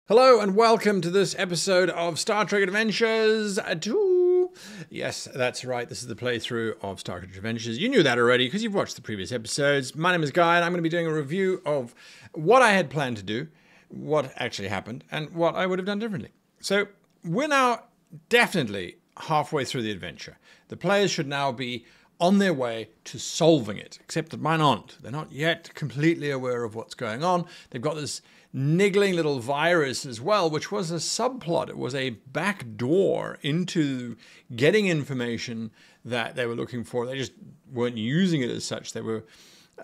Hello and welcome to this episode of Star Trek Adventures 2. Yes, that's right. This is the playthrough of Star Trek Adventures. You knew that already because you've watched the previous episodes. My name is Guy and I'm going to be doing a review of what I had planned to do, what actually happened, and what I would have done differently. So we're now definitely halfway through the adventure. The players should now be on their way to solving it, except that mine aren't. They're not yet completely aware of what's going on. They've got this niggling little virus as well, which was a subplot. It was a back door into getting information that they were looking for. They just weren't using it as such. They were,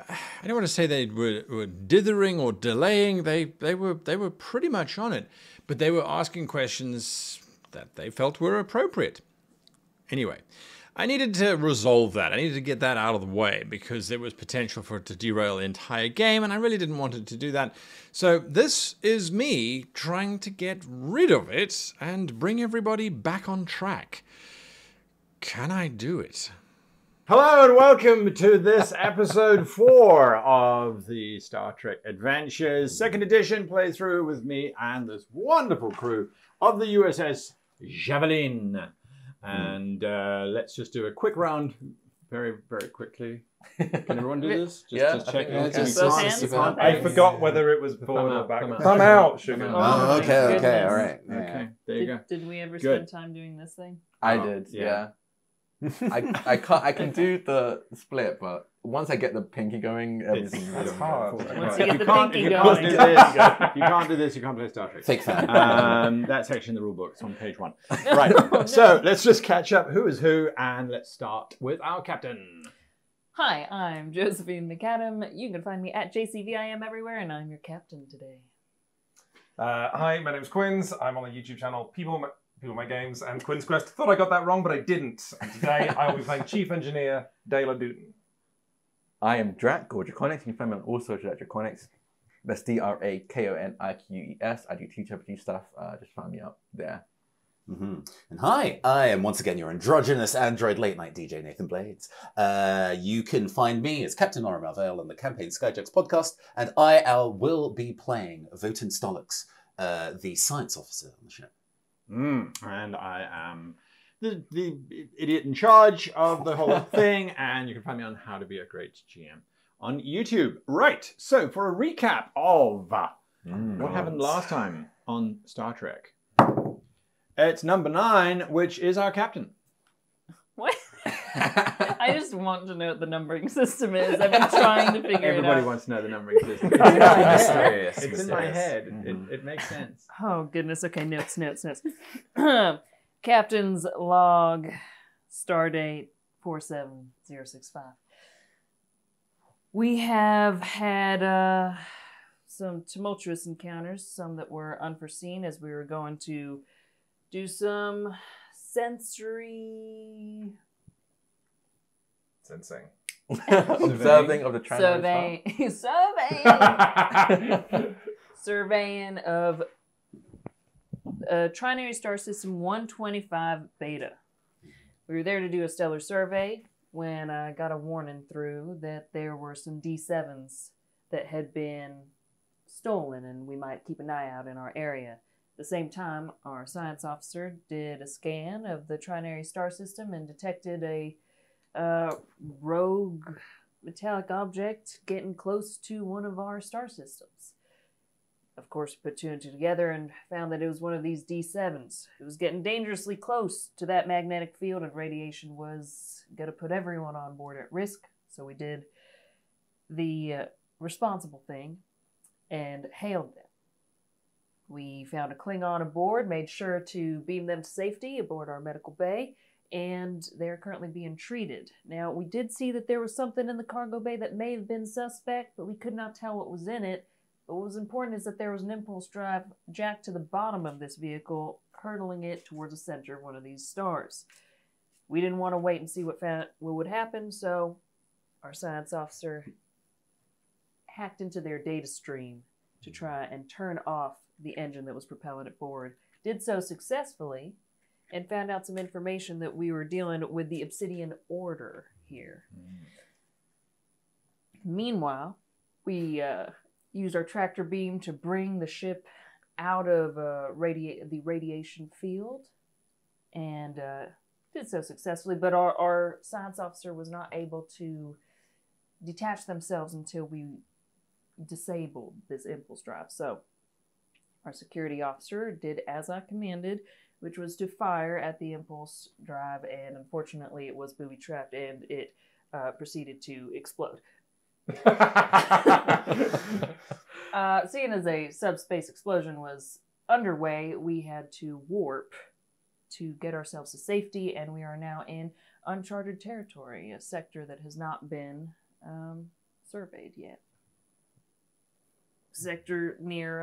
I don't want to say they were dithering or delaying. They were pretty much on it, but they were asking questions that they felt were appropriate. Anyway, I needed to resolve that. I needed to get that out of the way because there was potential for it to derail the entire game, and I really didn't want it to do that. So this is me trying to get rid of it and bring everybody back on track. Can I do it? Hello and welcome to this episode 4 of the Star Trek Adventures 2nd edition playthrough with me and this wonderful crew of the USS Javelin. And let's just do a quick round, very, very quickly. Can everyone do this? Just check. I forgot whether it was forward or back. Thumb out, sugar. Oh, okay, all right. Okay, there you go. Did we ever spend time doing this thing? I did, yeah. I can do the split, but once I get the pinky going, everything That's hard. Once you get the pinky going. You can't do this, you can't play Star Trek. Fake fan. That's actually in the rule book. It's on page 1. Right, so let's just catch up who is who, and let's start with our captain. Hi, I'm Josephine McAdam. You can find me at JCVIM everywhere, and I'm your captain today. Hi, my name's Quins. I'm on the YouTube channel People My Games and Quinn's Quest. Thought I got that wrong, but I didn't. And today I will be playing Chief Engineer Dela Dutton. I am Drak, or Draokoniques. You can find me on all social at Draokoniques. That's DRAKONIQES. I do teach RPG stuff. Just find me out there. Mm-hmm. And hi, I am once again your androgynous android late night DJ Nathan Blades. You can find me as Captain Nora Malvale on the Campaign Skyjacks podcast, and I will be playing Votan Stolix, the science officer on the ship. And I am the idiot in charge of the whole thing, and you can find me on How to Be a Great GM on YouTube. Right, so for a recap of what happened last time on Star Trek. It's number 9, which is our captain. What? I just want to know what the numbering system is. I've been trying to figure it out. Everybody wants to know the numbering system. It's in my head. It makes sense. Oh, goodness. Okay, notes. Captain's log, stardate 47065. We have had some tumultuous encounters, some that were unforeseen as we were going to do some Sensing. Observing of the surveying of Trinary Star System 125 Beta. We were there to do a stellar survey when I got a warning through that there were some D7s that had been stolen and we might keep an eye out in our area. At the same time, our science officer did a scan of the Trinary Star System and detected a rogue metallic object getting close to one of our star systems. Of course, put 2 and 2 together and found that it was one of these D7s. It was getting dangerously close to that magnetic field, and radiation was going to put everyone on board at risk. So we did the responsible thing and hailed them. We found a Klingon aboard, made sure to beam them to safety aboard our medical bay, and they're currently being treated. Now, we did see that there was something in the cargo bay that may have been suspect, but we could not tell what was in it. But what was important is that there was an impulse drive jacked to the bottom of this vehicle, hurtling it towards the center of one of these stars. We didn't want to wait and see what would happen, so our science officer hacked into their data stream to try and turn off the engine that was propelling it forward. Did so successfully, and found out some information that we were dealing with the Obsidian Order here. Meanwhile, we used our tractor beam to bring the ship out of the radiation field, and did so successfully. But our science officer was not able to detach themselves until we disabled this impulse drive. So our security officer did as I commanded, which was to fire at the impulse drive, and unfortunately it was booby-trapped and it proceeded to explode. Seeing as a subspace explosion was underway, we had to warp to get ourselves to safety, and we are now in uncharted territory, a sector that has not been surveyed yet. Sector near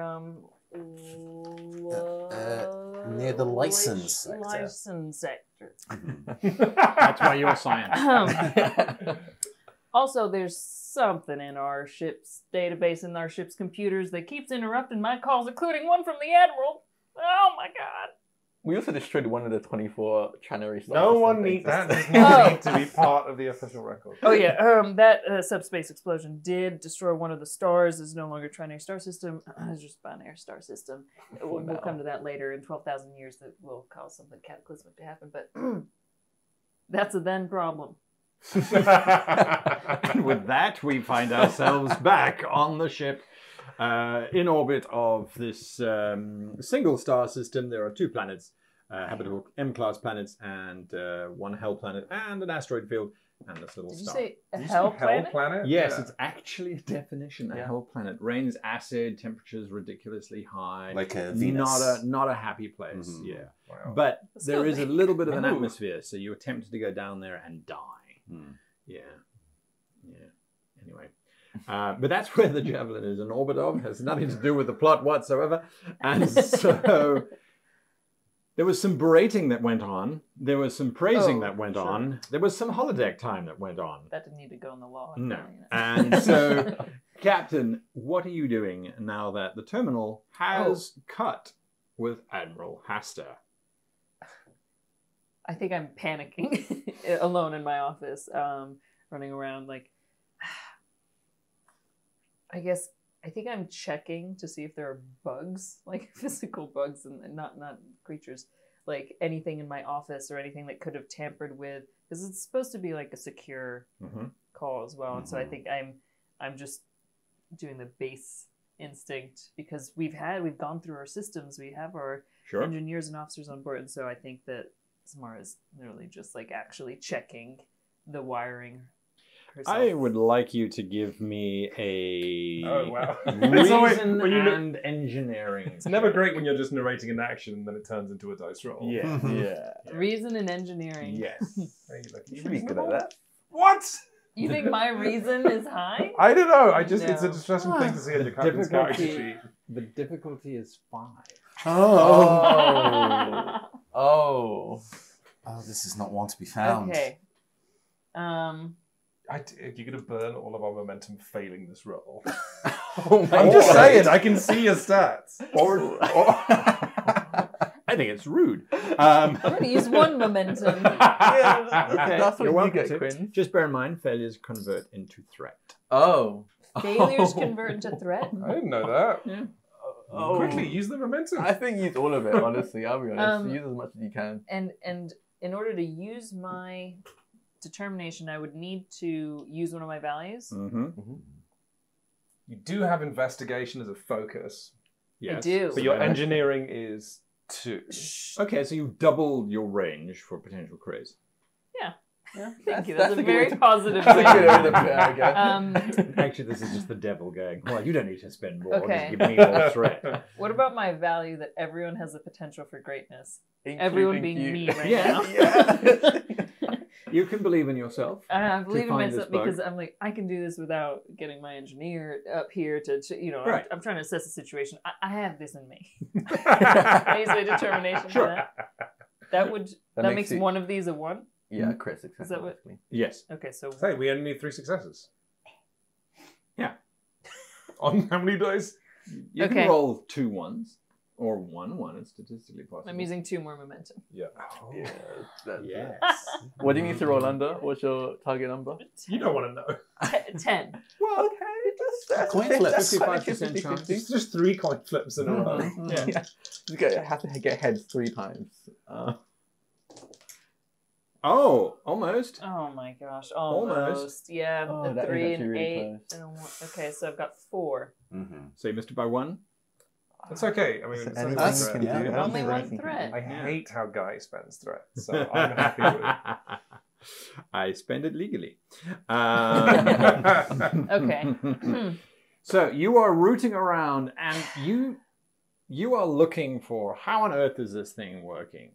near the license sector. License sector. That's why you're science. Also, there's something in our ship's database, in our ship's computers, that keeps interrupting my calls, including one from the Admiral. Oh my god. We also destroyed one of the 24 Tranary stars. No one needs that. Does not need to be part of the official record. Oh yeah, that subspace explosion did destroy one of the stars. It's no longer Trinary star system. It's just binary star system. We'll come to that later. In 12,000 years, that will cause something cataclysmic to happen. But that's a then problem. And with that, we find ourselves back on the ship in orbit of this single star system. There are 2 planets, habitable M-class planets, and 1 hell planet, and an asteroid field, and this little Did you star. say a Did you say hell planet? Yes, Yeah. it's actually a definition. A Yeah. hell planet rains acid, temperatures ridiculously high. Like a Venus. Not a happy place. Mhm. Yeah, Wow. but Let's there go is a there. little bit of an Ooh. atmosphere, so you're tempted to go down there and die. Hmm. Yeah. Anyway, but that's where the Javelin is in orbit of. Has nothing to do with the plot whatsoever. And so there was some berating that went on. There was some praising that went sure. on. There was some holodeck time that went on. That didn't need to go in the law. No. You know. And so, Captain, what are you doing now that the terminal has cut with Admiral Hasta? I think I'm panicking alone in my office, running around like, I think I'm checking to see if there are bugs, like physical bugs and not creatures, like anything in my office or anything that could have tampered with, because it's supposed to be like a secure call as well. And so I think I'm just doing the base instinct, because we've gone through our systems, we have our Sure. engineers and officers on board, and so I think that Samara is literally just like actually checking the wiring herself. I would like you to give me a Oh, wow. reason When you and engineering. It's never great when you're just narrating an action and then it turns into a dice roll. Yeah. Yeah. Reason and engineering. Yes. Hey, look, You should be good at that. What? You think my reason is high? I don't know. It's a No. distressing thing to see on your captain's character sheet. The difficulty is 5. Oh. Oh. Oh, this is not one to be found. Okay. You're going to burn all of our momentum failing this roll. Oh my I'm just God. saying, I can see your stats. I think it's rude. I'm going to use 1 momentum. Okay, That's what you're you welcome get, to. Quinn. Just bear in mind, failures convert into threat. Oh. Failures convert into threat. I didn't know that. Yeah. Oh. Quickly, use the momentum. I think use all of it, honestly. I'll be honest. Um, Use as much as you can. And in order to use my determination, I would need to use one of my values. Mm-hmm. You do have investigation as a focus, Yes. I do. but your engineering is 2. Okay, so you double your range for potential craze. Yeah. Thank you. That's a good very way to- positive That's a good way way. to put it, I guess. Actually, this is just the devil going, well, you don't need to spend more. Okay. Just give me more threat. What about my value that everyone has the potential for greatness? Including Everyone being you. me right Yeah. now. Yeah. You can believe in yourself. I believe in find this myself bug. because I'm like, I can do this without getting my engineer up here to Right. I'm trying to assess the situation. I have this in me. I use my determination Sure. for that. That makes it- one of these a 1? Yeah, crit success. Is that what- basically. Yes. Okay, so Say, we only need 3 successes. Yeah. On how many dice? You Okay. can roll 2 ones, Or 1. It's statistically possible. I'm using 2 more momentum. Yeah. Oh, yes. What do you need to roll under? What's your target number? You don't want to know. 10. Well, okay. Coin flips. 55% chance. It's just 3 coin flips in a row. Yeah. You have to get heads 3 times. Oh, almost. Oh my gosh, almost. Yeah, Oh, a that is 3 and actually really 8 close. and a 1. Okay, so I've got 4. So you missed it by 1. It's okay. I mean, it's Anything only you one can threat. do. Yeah. Only Anything one you can threat. do. I hate how Guy spends threats, so I'm happy with I spend it legally. Okay. So you are rooting around and you are looking for how on earth is this thing working?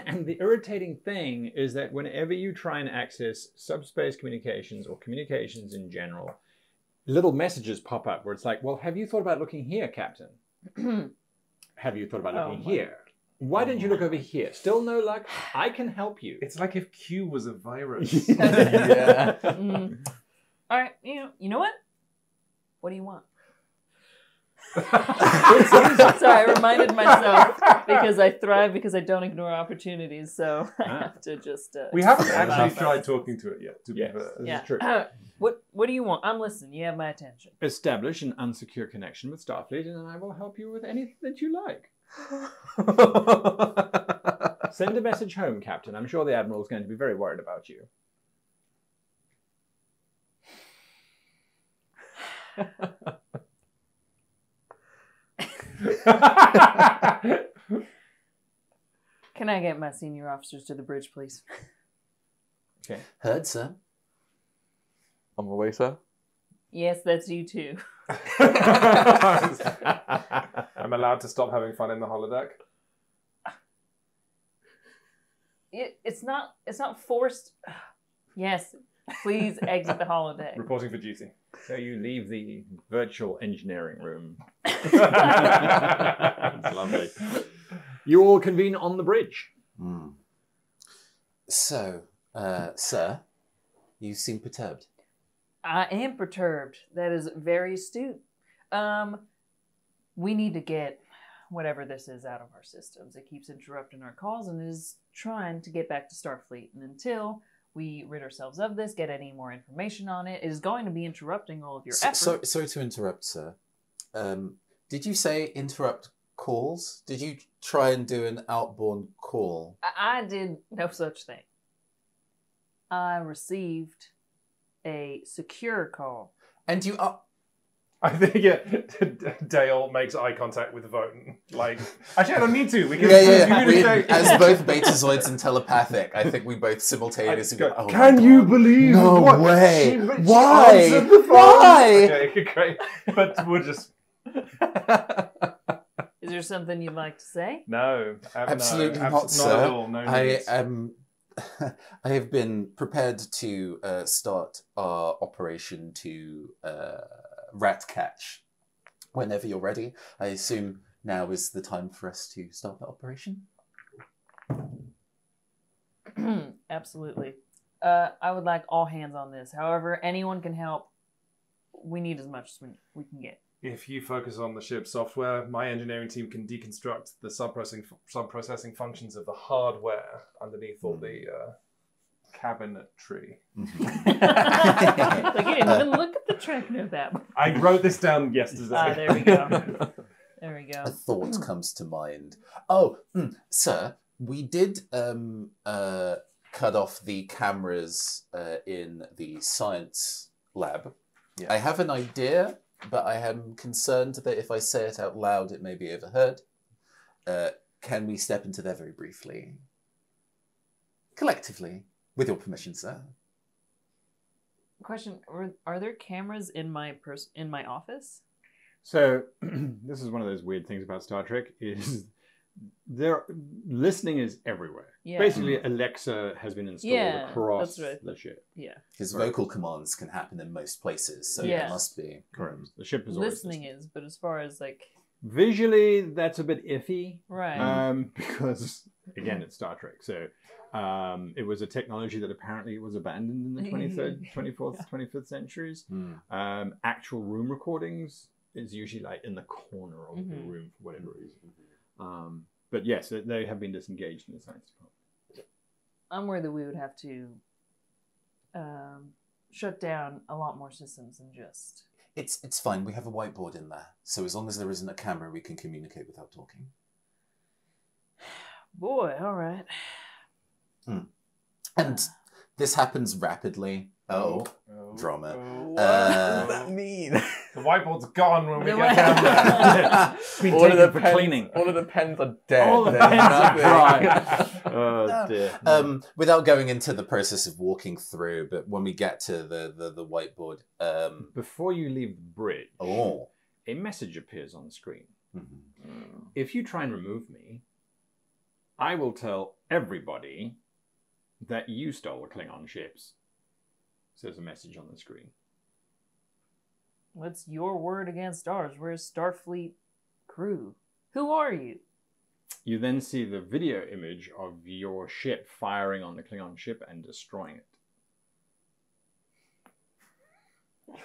And the irritating thing is that whenever you try and access subspace communications or communications in general, little messages pop up where it's like, well, have you thought about looking here, Captain? Have you thought about looking here? Why didn't you look over here? Still no luck? I can help you. It's like if Q was a virus. Yeah. All right, you know what? What do you want? Sorry, I reminded myself because I thrive because I don't ignore opportunities, so I have to just. We haven't just actually laugh. tried talking to it yet, to be Yes, fair. this Yeah. is true. What do you want? I'm listening. You have my attention. Establish an unsecure connection with Starfleet, and I will help you with anything that you like. Send a message home, Captain. I'm sure the Admiral is going to be very worried about you. Can I get my senior officers to the bridge, please? Okay. Heard, sir. On my way, sir. Yes, that's you too. I'm allowed to stop having fun in the holodeck. It's not forced. Yes, please exit the holodeck. Reporting for duty. So you leave the virtual engineering room. That's That's lovely. You all convene on the bridge. So, sir, you seem perturbed. I am perturbed. That is very astute. We need to get whatever this is out of our systems. It keeps interrupting our calls and is trying to get back to Starfleet. And until we rid ourselves of this, get any more information on it, it is going to be interrupting all of your efforts. Sorry to interrupt, sir. Did you say interrupt calls? Did you try and do an outbound call? I did no such thing. I received a secure call. And you are... I think Dale makes eye contact with Voten. Like, actually, I don't need to. We can communicate. As both betazoids and telepathic, I think we both simultaneously go, oh Can my you God. believe No what? way. She Why? answered the phone. Why? Okay, great. But we'll just... Is there something you'd like to say? No. Absolutely no, not, sir. at all. No needs. I have been prepared to start our operation to rat catch whenever you're ready. I assume now is the time for us to start the operation. Absolutely. I would like all hands on this. However, anyone can help. We need as much as we can get. If you focus on the ship's software, my engineering team can deconstruct the sub-processing functions of the hardware underneath all the cabinetry. Like you didn't even look at the Trek note that. I wrote this down yesterday. There we go. There we go. A thought comes to mind. Oh, sir, we did cut off the cameras in the science lab. Yeah. I have an idea, but I am concerned that if I say it out loud, it may be overheard. Can we step into there very briefly? Collectively, with your permission, sir. Question: are there cameras in my office? So this is one of those weird things about Star Trek is listening is everywhere. Yeah. Basically, Alexa has been installed across that's right. the ship. Yeah. His vocal commands can happen in most places, so Yeah. it must be. Correct. The ship is always Listening is, but as far as like visually, that's a bit iffy. right. Because again, it's Star Trek. So it was a technology that apparently was abandoned in the 23rd, 24th, 25th centuries. Actual room recordings is usually like in the corner of the room for whatever reason. But yes, they have been disengaged in the science department. I'm worried that we would have to shut down a lot more systems than just... It's fine. We have a whiteboard in there. So as long as there isn't a camera, we can communicate without talking. Boy, all right. And this happens rapidly. Drama. What does that mean? The whiteboard's gone when we The get down there. It's been All of taken the for pens, cleaning. all of the pens are dead. All the There's pens are nothing. dry. Oh dear. Without going into the process of walking through, but when we get to the whiteboard, Before you leave the bridge, a message appears on the screen. If you try and remove me, I will tell everybody that you stole the Klingon ships. Says a message on the screen. What's your word against ours? We're a Starfleet crew. Who are you? You then see the video image of your ship firing on the Klingon ship and destroying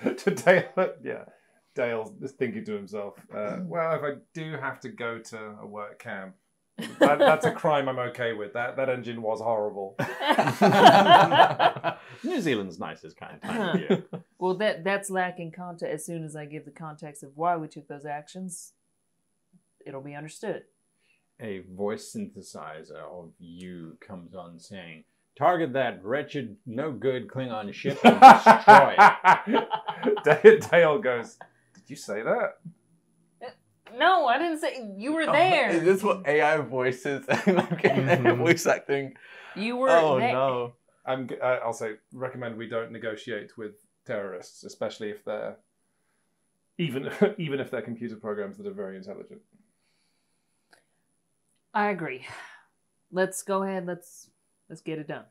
it. To Dale, yeah. Dale's just thinking to himself, well, if I do have to go to a work camp, that's a crime I'm okay with. That engine was horrible. New Zealand's nicest kind of time of year. Well, that's lacking context. As soon as I give the context of why we took those actions, it'll be understood. A voice synthesizer of you comes on saying, "Target that wretched, no good Klingon ship and destroy it." Dale goes, "Did you say that?" No, I didn't say you were there. Is this what AI voices and voice acting? You were Oh there. no. I'll say recommend we don't negotiate with terrorists, especially if they're even if they're computer programs that are very intelligent. I agree. Let's go ahead. Let's get it done.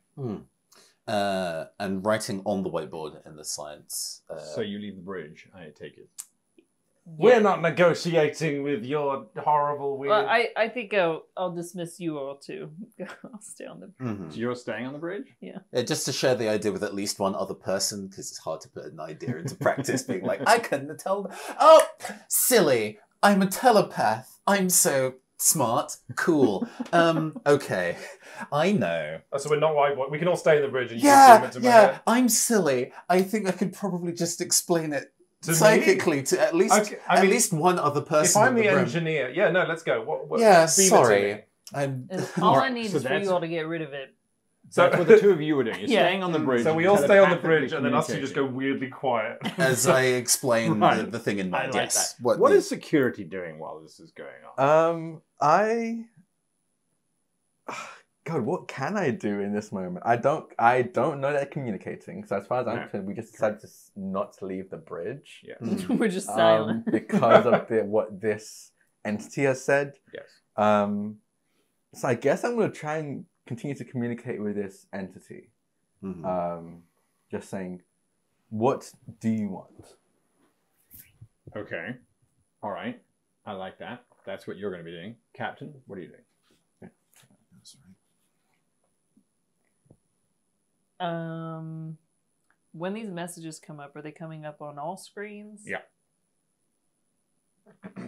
and writing on the whiteboard in the science. So you leave the bridge, I take it. We're not negotiating with your horrible weird. Well, I think I'll dismiss you all too. I'll stay on the. So you're staying on the bridge? Yeah. Just to share the idea with at least one other person, because it's hard to put an idea into practice, being like, I couldn't tell. Oh, silly! I'm a telepath. I'm so smart. Cool. Okay. I know. So we're not white. We can all stay in the bridge and you can zoom into my head. I'm silly. I think I could probably just explain it To psychically me? to at least Okay, I mean, least one other person. If I'm in the room. engineer, no, let's go. What, Yeah, beam it to me. sorry. I'm. All I Alright, need so is for that's- you all to get rid of it. So that's what the two of you were doing. You're Yeah. staying on the bridge. So we and all stay on the telepathically bridge, and then us two just go communicating. weirdly quiet. As I explain Right. the thing in I mind, like yes. that. What is security doing while this is going on? God, what can I do in this moment? I don't know they're communicating. So as far as I'm concerned, we just decided to not to leave the bridge. Yes. We're just silent. Because of what this entity has said. Yes. So I guess I'm going to try and continue to communicate with this entity. Mhm. Just saying, what do you want? Okay. All right. I like that. That's what you're going to be doing. Captain, what are you doing? When these messages come up, are they coming up on all screens? Yeah.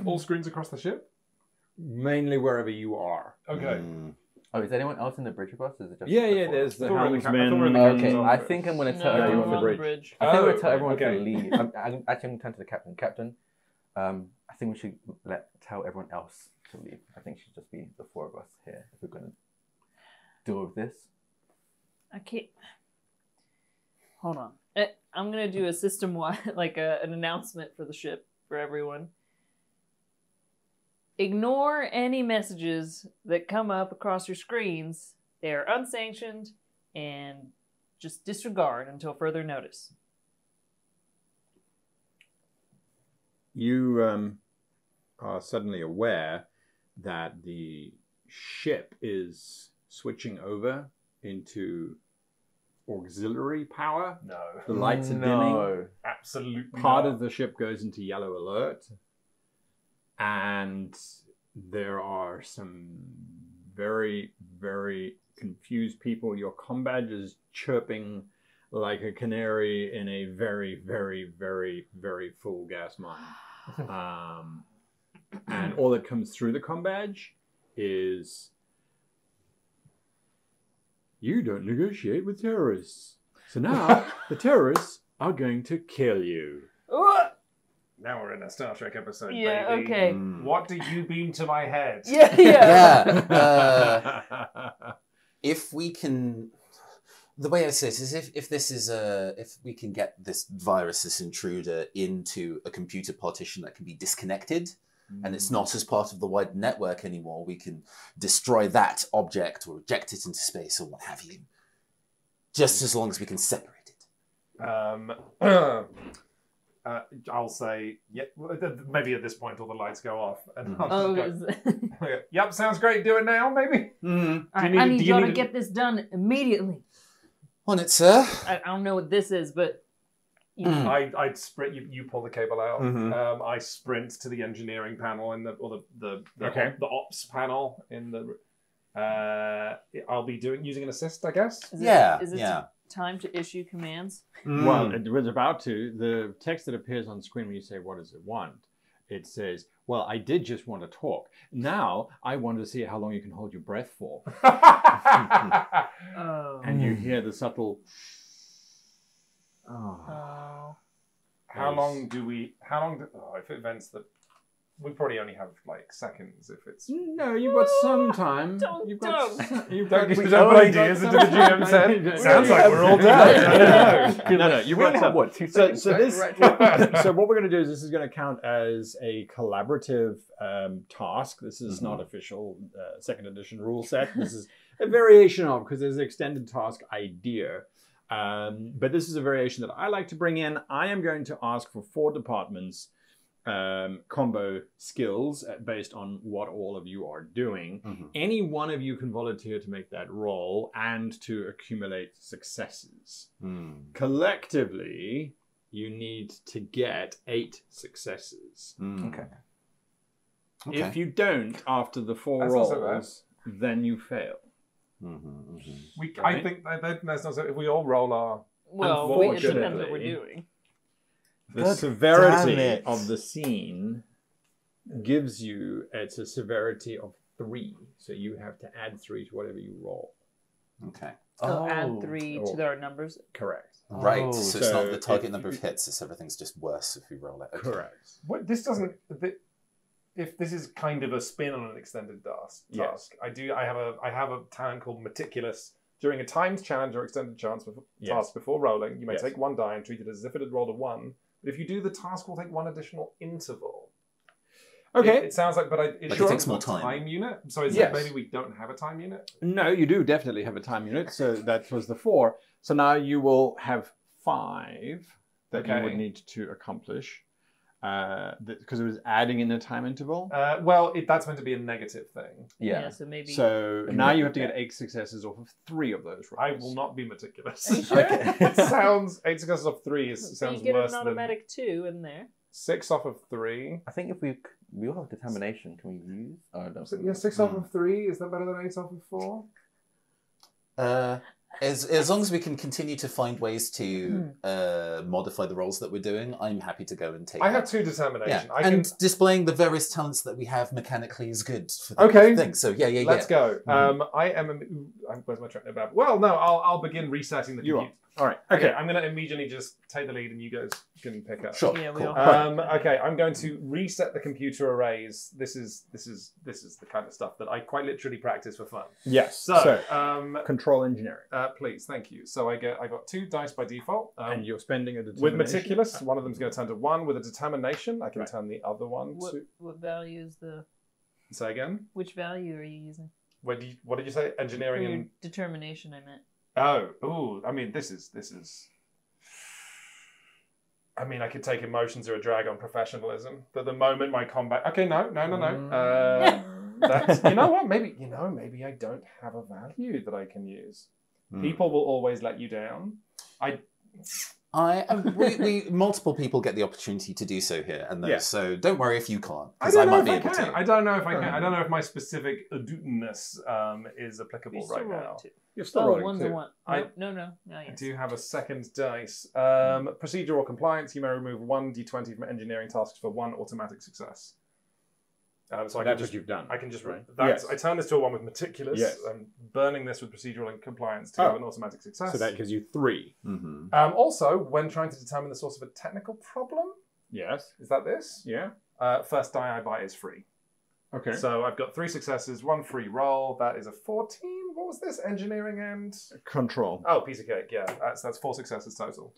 All screens across the ship? Mainly wherever you are. Okay. Oh, is anyone else in the bridge with us? Is it just Yeah, the four? there's the I thought we were in the helmsman. I thought we were in the Okay, captain's I office. think I'm going to No, tell you're everyone on the to bridge. bridge. I think we're Oh, going to tell everyone okay. to leave. I'm actually going to turn to the captain. Captain, I think we should tell everyone else to leave. I think it should just be the four of us here if we're going to deal with this. I can't. Hold on. I'm gonna do a system-wide, like an announcement for the ship for everyone. Ignore any messages that come up across your screens. They are unsanctioned, and just disregard until further notice. You are suddenly aware that the ship is switching over into auxiliary power. No. The lights are dimming. No. Absolutely Part not. of the ship goes into yellow alert, and there are some very, very confused people. Your comm badge is chirping like a canary in a very, very, very, very full gas mine. And all that comes through the comm badge is, you don't negotiate with terrorists. So now the terrorists are going to kill you. Now we're in a Star Trek episode, Yeah, baby. okay. What do you beam to my head? Yeah. Yeah. If we can, the way I say it is, if we can get this virus, this intruder, into a computer partition that can be disconnected, and it's not as part of the wide network anymore, we can destroy that object or eject it into space or what have you. Just as long as we can separate it. I'll say, yeah, maybe at this point all the lights go off. And I'll Oh, just go, yep, sounds great. Do it now, maybe. I need y'all to get this done immediately. On it, sir. I don't know what this is, but I'd sprint. You pull the cable out. I sprint to the engineering panel in the ops panel in the. I'll be using an assist, I guess. is it time to issue commands? Well, it was about to. The text that appears on screen when you say, what does it want? It says, well, I did just want to talk. Now I want to see how long you can hold your breath for. And you hear the subtle... How long? If it vents we probably only have like seconds if it's... No, you've got some time. Don't. Don't give us ideas into the GM said. Sounds like we're all done. No, you've We got only some. have, what, 2 seconds? So what we're going to do is this is going to count as a collaborative task. This is not official second edition rule set. This is a variation of, because there's an extended task idea. But this is a variation that I like to bring in. I am going to ask for 4 departments combo skills based on what all of you are doing. Any one of you can volunteer to make that roll and to accumulate successes. Collectively, you need to get 8 successes. Okay. If you don't after the 4 rolls, then you fail. I think that's not so. If we all roll our... Well, it depends what we're doing. The severity of the scene gives you, it's a severity of 3. So you have to add 3 to whatever you roll. Okay. So add 3 to their numbers? Correct. Right, so it's not the target number of hits, it's everything's just worse if we roll it. Okay. Correct. What, this doesn't... If this is kind of a spin on an extended task, I have a talent called Meticulous. During a timed challenge or extended task before rolling, you may take 1 die and treat it as if it had rolled a 1. But if you do, the task will take 1 additional interval. Okay. It sounds like, but it takes more time. Unit. So is it maybe we don't have a time unit? No, you do definitely have a time unit. So that was the 4. So now you will have 5 that you would need to accomplish. Because it was adding in a time interval. That's meant to be a negative thing. Yeah, so maybe... So now you have to get 8 successes off of 3 of those rolls. I will not be meticulous. Are you sure? It sounds... 8 successes off 3 sounds so you get worse an automatic 2 in there. 6 off of 3. I think if we all have determination, can we use? Oh, no. 6 off of 3, is that better than 8 off of 4? As long as we can continue to find ways to modify the roles that we're doing, I'm happy to go and take I have 2 determination. And displaying the various talents that we have mechanically is good for the thing. So Let's go. I am... Where's my track? Well, no, I'll begin resetting the computer. All right. Okay, I'm going to immediately just take the lead and you guys can pick up. Sure. Yeah, we cool. all... Okay, I'm going to reset the computer arrays. This is the kind of stuff that I quite literally practice for fun. Yes. So control engineering. Please, thank you. So I got 2 dice by default. And you're spending a determination. With Meticulous, one of them's going to turn to 1. With a determination, I can turn the other one to... What value is the... Say again? Which value are you using? What did you say? Engineering and... Determination, I meant. I mean, this is... I mean, I could take emotions or a drag on professionalism. But the moment my combat... Okay, no. That's, you know what? Maybe I don't have a value that I can use. People will always let you down. We multiple people get the opportunity to do so here, and those, so don't worry if you can't. I don't know might if be I able can. to. I don't know if I can. I don't know if my specific aduteness is applicable right now. You're still Oh, rolling one's two. a one. No. I do have a second dice. Procedural compliance. You may remove 1d20 from engineering tasks for 1 automatic success. So That's what you've done. I can just right? that's, I turn this to a 1 with meticulous. Yes. I'm burning this with procedural and compliance to have an automatic success. So that gives you 3. Mm-hmm. Also, when trying to determine the source of a technical problem, Yes. is that this? Yeah. First die I buy is free. Okay. So I've got 3 successes, 1 free roll. That is a 14. What was this? Engineering and Control. oh, piece of cake. Yeah, that's 4 successes total.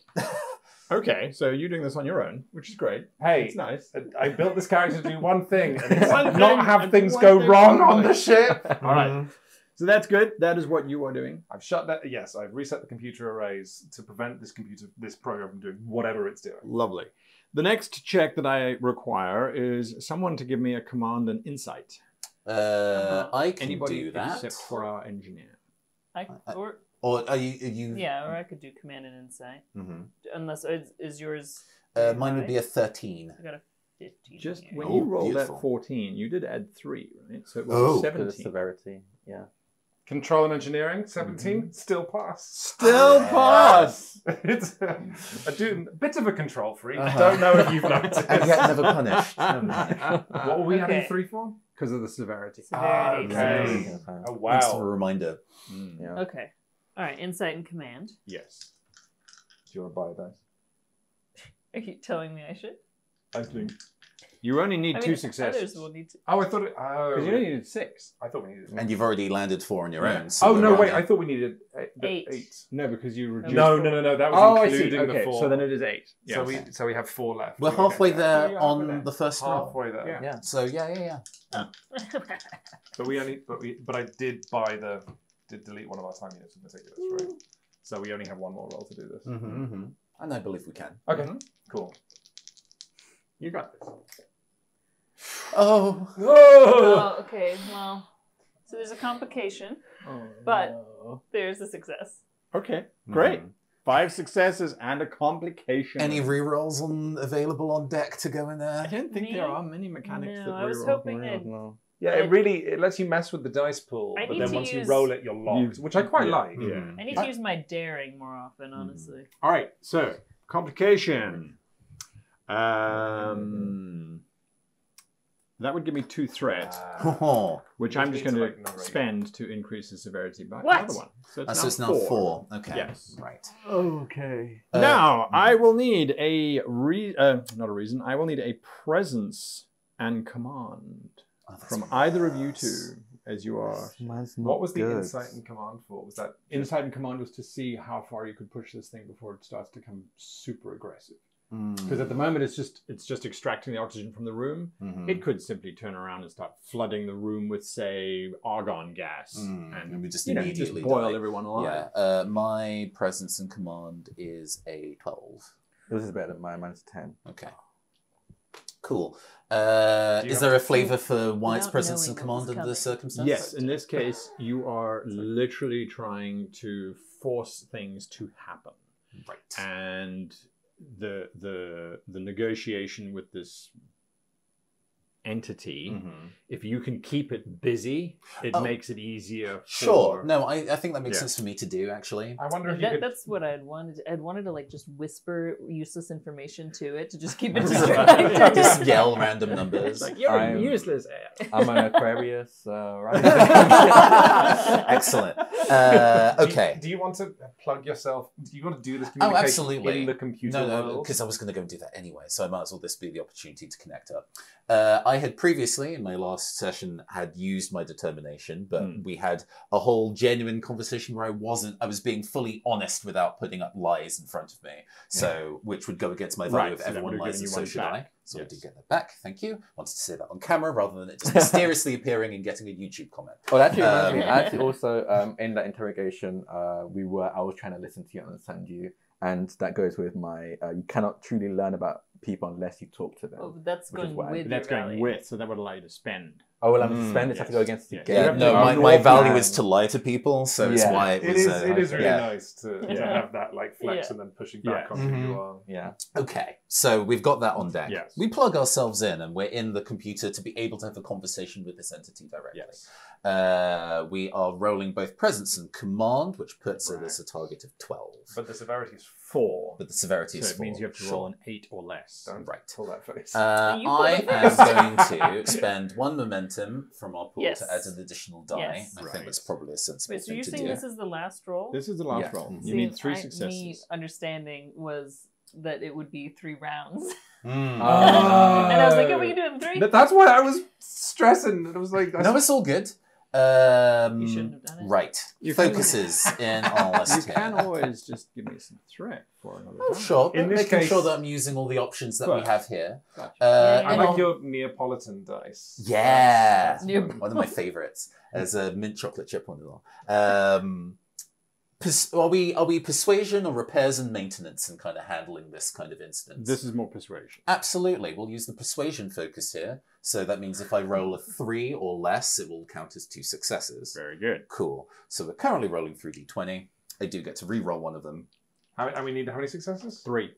Okay, so you're doing this on your own, which is great. Hey, It's nice. I built this character to do one thing, and it's One not thing, have and things one go thing wrong only. on the ship. All right. So that's good. That is what you are doing. I've shut that. Yes, I've reset the computer arrays to prevent this program from doing whatever it's doing. Lovely. The next check that I require is someone to give me a command and insight. I can Anybody do that. except for our engineer. Or are you? Yeah, or I could do command and insight. Mm-hmm. Unless is yours? Mine would be a 13. I got a 15. Just here. when Oh, you rolled beautiful. that 14, you did add 3, right? So it was Oh. For the 17. severity, yeah. Control and engineering, 17, still pass. Still pass! It's a bit of a control freak. Don't know if you've noticed. And yet never punished. What were we adding Okay. 3 for? Because of the severity. Severity. Okay. Oh Thanks for a wow. reminder. Yeah. Okay. All right. Insight and command. Yes. Do you want to buy a dice? Are you telling me I should? I think. You only need I 2 mean, successes. others will need to. Oh, I thought it. Because you only needed 6. I thought we needed. And you've already landed 4 on your Yeah. own. So Oh we're no! Wait, only- I thought we needed 8. 8. No, because you reduced. No. That was Oh, I see. including the Okay, 4. so then it is 8. So Yes. we have 4 left. We're Okay. halfway there Yeah, on halfway there. the first roll. Halfway there. Yeah. Yeah. So yeah. But I did delete one of our time units in meticulous, right? So we only have 1 more roll to do this. Mm-hmm. And I believe we can. Okay, cool. You got this. Oh. Oh, okay. Well, so there's a complication, Oh, But- no. there's a success. Okay, great. Mhm. 5 successes and a complication. Any rerolls available on deck to go in I there? don't think Me? there are many mechanics No, that I was reroll. hoping that. No. Yeah, it lets you mess with the dice pool, I but need then to once you use- roll it, you're locked, which I quite Yeah. like. Yeah. I need to use my daring more often, honestly. All right, so complication. That would give me 2 threat, Oh. which I'm which just means going like to no regular. spend to increase the severity by What? another one. So So it's now 4. Okay. Yes. Right. Okay. Now I will need a not a reason. I will need a presence and command Oh, that's from either of you nice. two, as you are. Mine's What was the good. insight and command for? Was that Insight and command was to see how far you could push this thing before it starts to become super aggressive. Because at the moment it's just extracting the oxygen from the room. Mhm. It could simply turn around and start flooding the room with, say, argon gas, And we just just immediately boil die. everyone alive. Yeah. My presence and command is a 12. Yours is better than mine. Mine's 10. Okay. Cool. you Is have there a flavour for why it's Without presence knowing and what was command under the coming. circumstances? Yes, in this case, you are literally trying to force things to happen, Right. and the negotiation with this entity, Mhm. if you can keep it busy, it Oh. makes it easier. Sure. for- No, I think that makes Yeah. sense for me to do, actually. I wonder if you could. That's what I'd wanted. I'd wanted to like just whisper useless information to it to just keep it distracted. Just yell random numbers. It's like, you're I'm- useless. I'm an Aquarius. Right? Excellent. Okay. Do you want to plug yourself? Do you want to do this Oh, communication absolutely. in the computer No, world? because I was going to go and do that anyway, so I might as well this be the opportunity to connect up. I had previously, in my last session, had used my determination, but we had a whole genuine conversation where I was being fully honest without putting up lies in front of me, so which would go against my value Right, of so that everyone would have lies given and you so one should back. I. So I Yes. did get that back, thank you. Wanted to say that on camera rather than it just mysteriously appearing and getting a YouTube comment. Well, actually, reminds me. Actually, also in that interrogation, I was trying to listen to you and understand you, and that goes with my. You cannot truly learn about people unless you talk to them. Oh, that's Which is going why- with That's your going value. with, so that would allow you to spend. Oh, well, I'm suspended. I have to go against the Yeah, game. no, my North value man. is to lie to people, so it's Yeah. why it was. It is really yeah. nice to have that like flex Yeah. and then pushing back Yeah. on who you are. Yeah. Okay, so we've got that on deck. Yes. We plug ourselves in and we're in the computer to be able to have a conversation with this entity directly. Yes. We are rolling both presence and command, which puts it as a target of 12. But the severity is 4. But the severity So is it 4. means you have to roll an 8 or less. Don't Right. pull that face. You pull I it am going to spend 1 momentum from our pool Yes. to add an additional die. Yes. I Right. think that's probably a sensible Wait, so thing you're to saying do. this is the last roll? This is the last Yeah. roll. You See, need 3 Me successes. understanding was that it would be 3 rounds. Mm. And I was like, oh, we can do it in 3? That's why I was stressing. It was like, No, it's all good. You shouldn't have done it. Right. You can- Focuses in on You list can here. always just give me some threat for another Oh, time. sure. In But this making case- sure that I'm using all the options that we But- have here. Gotcha. Yeah, I and like I'll- your Neapolitan dice. Yeah. Yep. One of my favorites. There's a mint chocolate chip one as well. Are we persuasion or repairs and maintenance in kind of handling this kind of instance? This is more persuasion. Absolutely. We'll use the persuasion focus here. So that means if I roll a 3 or less, it will count as 2 successes. Very good. Cool. So we're currently rolling through D20. I do get to re-roll one of them. How many successes? 3.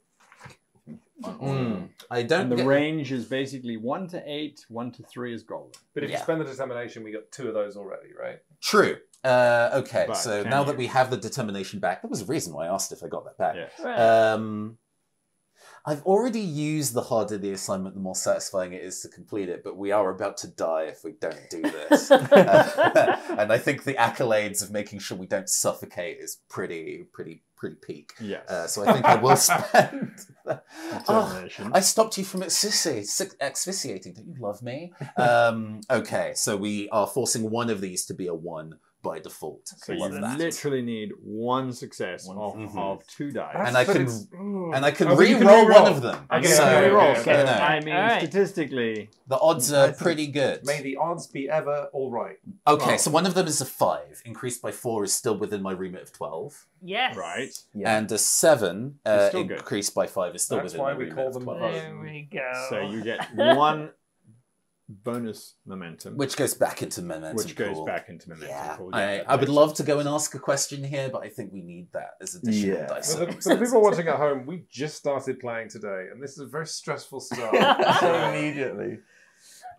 I don't And the get... range is basically 1 to 8, 1 to 3 is golden. But if Yeah. you spend the determination, we got 2 of those already, right? True. Okay, But so can now you? that we have the determination back, that was a reason why I asked if I got that back. Yeah. Right. I've already used the harder the assignment, the more satisfying it is to complete it, but we are about to die if we don't do this. And I think the accolades of making sure we don't suffocate is pretty peak. Yes. So I think I will spend... Determination. I stopped you from asphyxiating. Don't you love me? Okay, so we are forcing one of these to be a 1 by default. So Love you that. literally need 1 success Mhm. of 2 dice. And I But can- it's- And I can Oh, but you re-roll can re-roll. one of them. Okay, so, okay, Reroll, okay, so, okay. I mean, Alright. statistically, the odds are pretty good. May the odds be ever all right. Okay, Oh. so one of them is a 5. Increased by 4 is still within my remit of 12. Yes. right? Yeah. And a 7 It's still good. increased by 5 is still That's within why my we remit call of them 12. There we go. So you get 1 bonus momentum, Which goes back into momentum which goes pool. back into momentum. Yeah, pool. I that would makes love sense. to go and ask a question here, but I think we need that as additional Yeah. dice. For the people watching at home, we just started playing today, and this is a very stressful start. Immediately.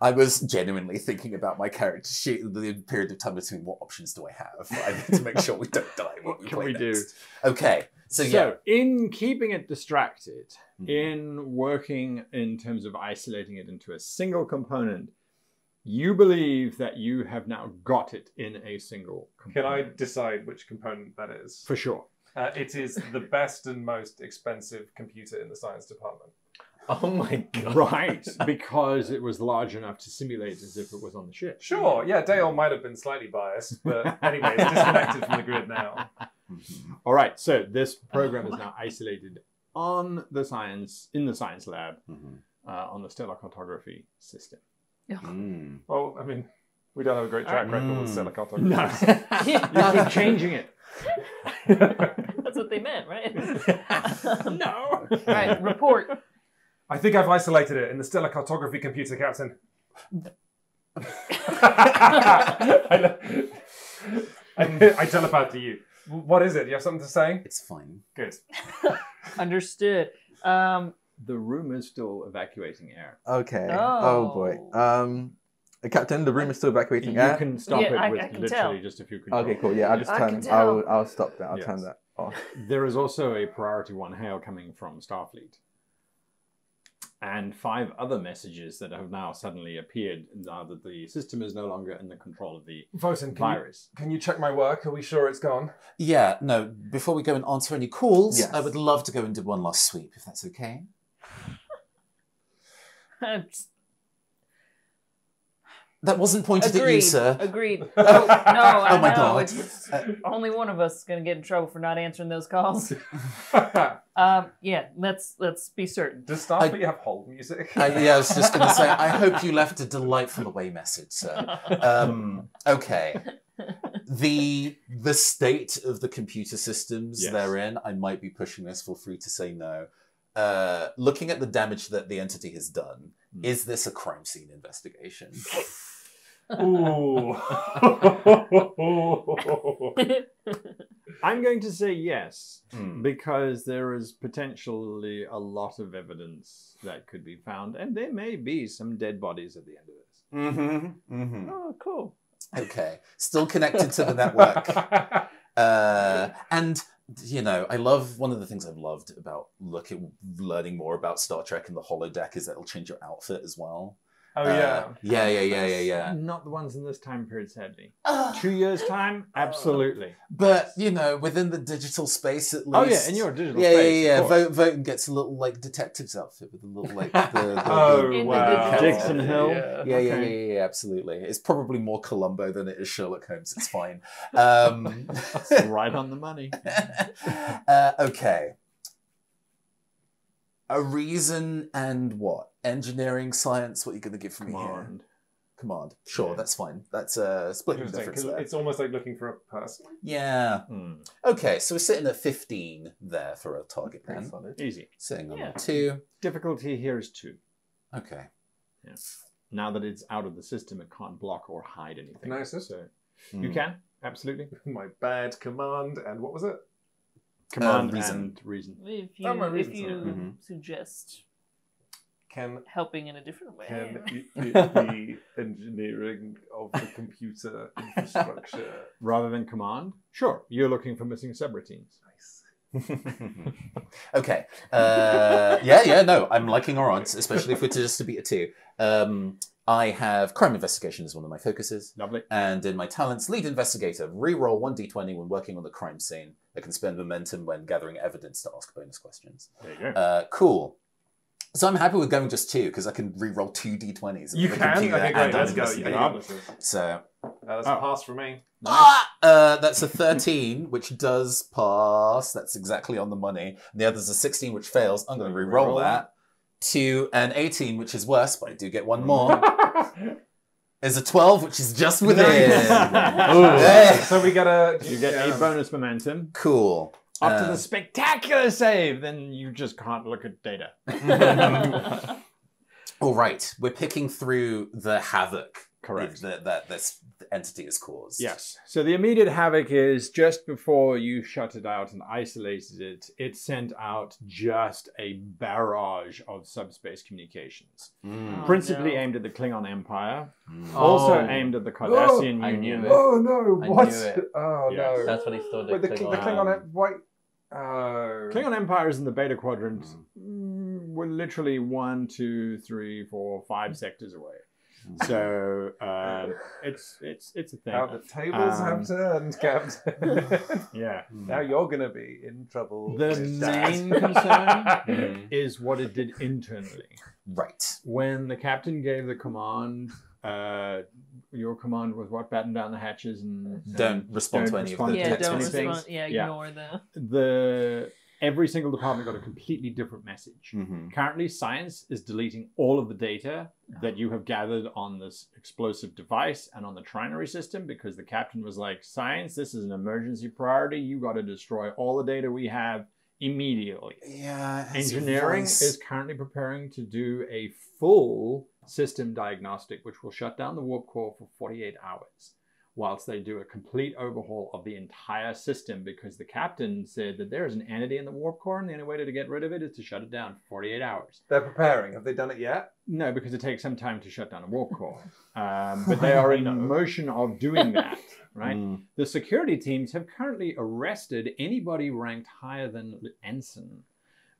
I was genuinely thinking about my character sheet, the period of time between what options do I have. I need to make sure we don't die when What we can play we do? next. Okay, so yeah. So, in keeping it distracted, Mhm. in working in terms of isolating it into a single component, you believe that you have now got it in a single Can I component. decide which component that is? For sure. It is the best and most expensive computer in the science department. Oh my god. Right, because it was large enough to simulate as if it was on the ship. Sure, yeah, Dale might have been slightly biased, but anyway, it's disconnected from the grid now. Mhm. All right, so this program is now isolated on the in the science lab, Mhm. on the stellar cartography system. Mm. Well, I mean, we don't have a great track record with stellar cartography. No, you keep changing it. That's what they meant, right? No. All right, report. I think I've isolated it in the stellar cartography computer, Captain. I telepath to you. What is it? You have something to say? It's fine. Good. Understood. The room is still evacuating air. Okay. Oh. Oh boy. Captain, the room is still evacuating You air. can stop Yeah, it I with can literally tell. just a few controls. Okay, cool. Yeah, I'll just I turn. can tell. I'll stop that. I'll Yes. turn that off. There is also a priority 1 hail coming from Starfleet. And 5 other messages that have now suddenly appeared now that the system is no longer in the control of the Vosen, virus. can you check my work? Are we sure it's gone? Yeah, no, before we go and answer any calls, Yes. I would love to go and do one last sweep, if that's okay. That wasn't pointed at you, sir. Agreed. Oh, no, I Oh my know. God. It's only one of us is going to get in trouble for not answering those calls. Does Yeah, let's be certain. Starfleet have hold music? Yeah, I was just going to say, I hope you left a delightful away message, sir. Okay. The state of the computer systems Yes. they're in, I might be pushing this, feel free to say no. Looking at the damage that the entity has done, is this a crime scene investigation? Ooh. I'm going to say yes, Hmm. because there is potentially a lot of evidence that could be found, and there may be some dead bodies at the end of this. Mm-hmm. Mm-hmm. Oh, cool. Okay. Still connected to the network. And you know, I love one of the things I've loved about learning more about Star Trek and the holodeck is that it'll change your outfit as well. Oh yeah. Yeah. Not the ones in this time period, sadly. Ah. 2 years' time? Absolutely. But you know, within the digital space at least. Oh, yeah, in your digital Yeah, space. yeah. of course. Voten gets a little like detective's outfit with a little like the Oh In the wow. digital Dixon Hill. Yeah. Yeah, absolutely. It's probably more Columbo than it is Sherlock Holmes. It's fine. That's right on the money. Okay. A reason and what? Engineering, science? What are you going to give me here? Command. Sure, Yeah. that's fine. That's splitting the difference there. It's almost like looking for a person. Yeah. Hmm. Okay, so we're sitting at 15 there for a target Pretty then. solid. Easy. Sitting on Yeah. 2. Difficulty here is 2. Okay. Now that it's out of the system, it can't block or hide anything. Can I assist? So Hmm. you can, absolutely. My bad command and what was it? Command reason. and reason. If Oh, my you, if reason's you not- Mhm. suggest Can helping in a different way. it be engineering of the computer infrastructure? Rather than command? Sure. You're looking for missing subroutines. Nice. Okay. No, I'm liking our odds, especially if we're just to beat a 2. I have crime investigation as one of my focuses. Lovely. And in my talents, lead investigator, reroll 1d20 when working on the crime scene. I can spend momentum when gathering evidence to ask bonus questions. There you go. Cool. So I'm happy with going just 2 because I can reroll 2 d20s. You with the can? computer Okay, and great. an Let's go. investigator. Yeah, So that's Oh. a pass for me. that's a 13, which does pass. That's exactly on the money. And the other's a 16, which fails. I'm going to reroll that. To an 18, which is worse, but I do get one more. Is a 12, which is just within. Yeah. So we get You get a bonus momentum. Cool. Up to the spectacular save, then you just can't look at data. All right, we're picking through the havoc Correct. that this entity has caused. Yes. So the immediate havoc is just before you shut it out and isolated it, it sent out just a barrage of subspace communications. Mm. Principally no. aimed at the Klingon Empire, Mm. also Oh. aimed at the Cardassian I Union. knew it. Oh no! I What? knew it. Oh Yes. no! That's what he saw. Wait, the Klingon. Wait. Oh. Klingon Empire is in the Beta Quadrant. We're literally 1, 2, 3, 4, 5 sectors away. So it's a thing. How the tables Um, have turned, Captain. Yeah. Now you're gonna be in trouble. The with Dad. main concern Mm. is what it did internally. Right. When the captain gave the command, your command was what? Batten down the hatches and Don't respond to don't any of respond the to yeah, text don't messages. respond. Yeah, Yeah. ignore the. Every single department got a completely different message. Mhm. Currently, science is deleting all of the data that you have gathered on this explosive device and on the trinary system because the captain was like, science, this is an emergency priority. You got to destroy all the data we have immediately. Yeah. it has a Engineering voice. is currently preparing to do a full system diagnostic, which will shut down the warp core for 48 hours, whilst they do a complete overhaul of the entire system because the captain said that there is an entity in the warp core and the only way to get rid of it is to shut it down for 48 hours. They're preparing. Have they done it yet? No, because it takes some time to shut down a warp core. But they are in motion of doing that, right? Mm. The security teams have currently arrested anybody ranked higher than ensign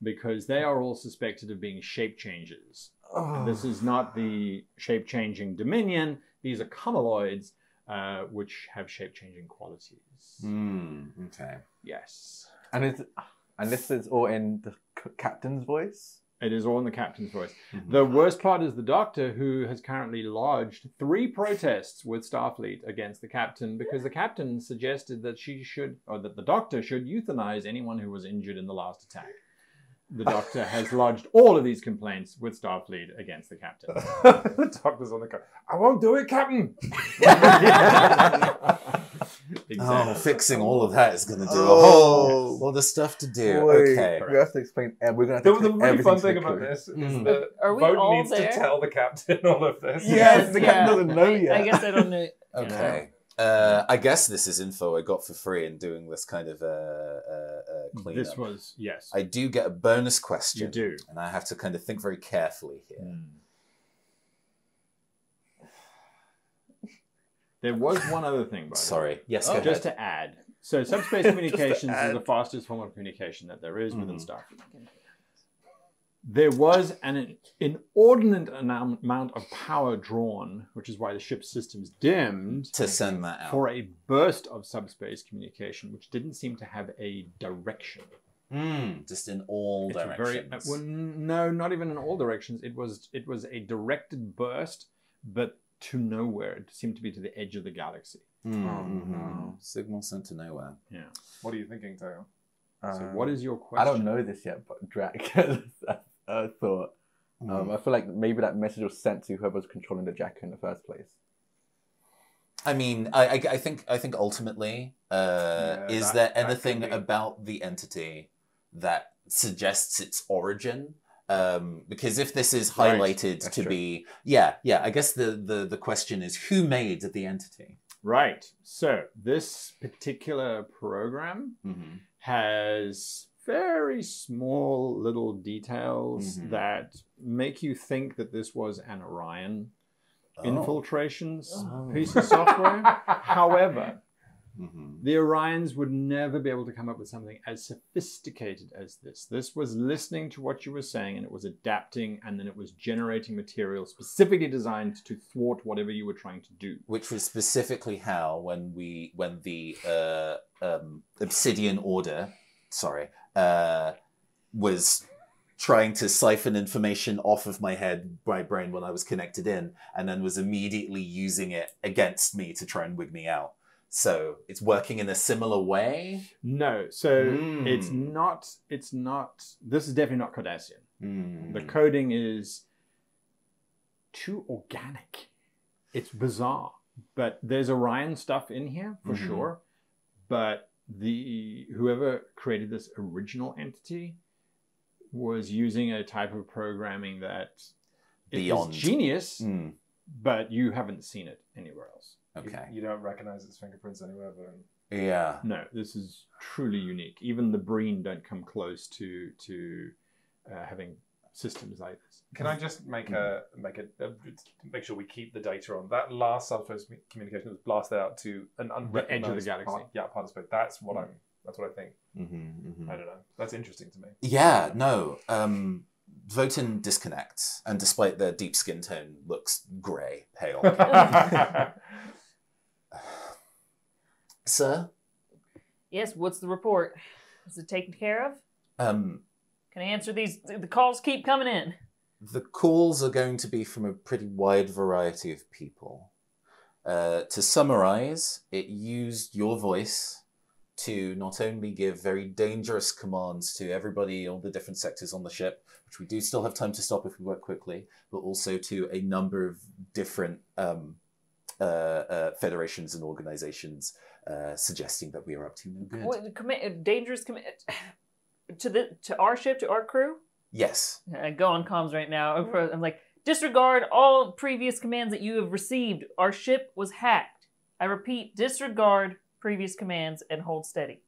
because they are all suspected of being shape changers. Oh. This is not the shape-changing Dominion. These are Comaloids, which have shape-changing qualities. Okay. Yes. And this is all in the captain's voice. It is all in the captain's voice. Mhm. The worst part is the doctor, who has currently lodged 3 protests with Starfleet against the captain because the captain suggested that that the doctor should euthanize anyone who was injured in the last attack. The doctor has lodged all of these complaints with Starfleet against the captain. The doctor's on the go. I won't do it, Captain. example. Oh, fixing all of that is going to do a Oh. whole lot of stuff to do. Wait, Okay. we have to explain. We're gonna have The to explain really everything fun to thing the about crew. this is Mm. that Are we Vote all needs there? to tell the captain all of this. Yes, the captain doesn't know yet. I guess I don't know. Okay. I guess this is info I got for free in doing this kind of cleanup. This was, yes. I do get a bonus question. You do. And I have to kind of think very carefully here. There was one other thing, by the way. Sorry. Yes, go Just ahead. to add. So subspace communications is add. the fastest form of communication that there is within Mhm. Starfleet. There was an inordinate amount of power drawn, which is why the ship's systems dimmed, To send that out. for a burst of subspace communication, which didn't seem to have a direction. Just in all It's a directions. well, no, not even in all directions. It was a directed burst, but to nowhere. It seemed to be to the edge of the galaxy. no. Signal sent to nowhere. Yeah. What are you thinking, Taylor? So what is your I question? don't know this yet, but Drac has a thought. I feel like maybe that message was sent to whoever was controlling the jacket in the first place. I mean, I think ultimately, is that- there that could anything be. about the entity that suggests its origin? Because if this is Right, highlighted that's to true. be, yeah, I guess the question is who made the entity? Right. So this particular program Mm-hmm. has very small little details Mhm. that make you think that this was an Orion Oh. infiltrations piece of software. However, Mm-hmm. the Orions would never be able to come up with something as sophisticated as this. This was listening to what you were saying, and it was adapting, and then it was generating material specifically designed to thwart whatever you were trying to do. Which was specifically how when the Obsidian Order, was trying to siphon information off of my brain when I was connected in, and then was immediately using it against me to try and wig me out. So it's working in a similar way. No, so Mm. it's not, this is definitely not Cardassian. Mm. The coding is too organic. It's bizarre, but there's Orion stuff in here for Mhm. sure. But whoever created this original entity was using a type of programming that Beyond. is genius, Mm. but you haven't seen it anywhere else. Okay. You don't recognize its fingerprints anywhere, but Yeah. No, this is truly unique. Even the Breen don't come close to having systems like this. can I just make sure we keep the data on that last subspace communication was blasted out to an unrecognized edge of the galaxy. part of space. That's what I think. Mm-hmm, I don't know. That's interesting to me. Yeah, no. Votan disconnects, and despite their deep skin tone, looks grey, pale. Sir? Yes, what's the report? Is it taken care of? Um, Can I answer these? The calls keep coming in. the calls are going to be from a pretty wide variety of people. To summarize, it used your voice to not only give very dangerous commands to everybody, all the different sectors on the ship, which we do still have time to stop if we work quickly, but also to a number of different federations and organizations, suggesting that we are up to no good. What, dangerous to our ship, to our crew? Yes. I go on comms right now. I'm like, disregard all previous commands that you have received. Our ship was hacked. I repeat, disregard previous commands and hold steady.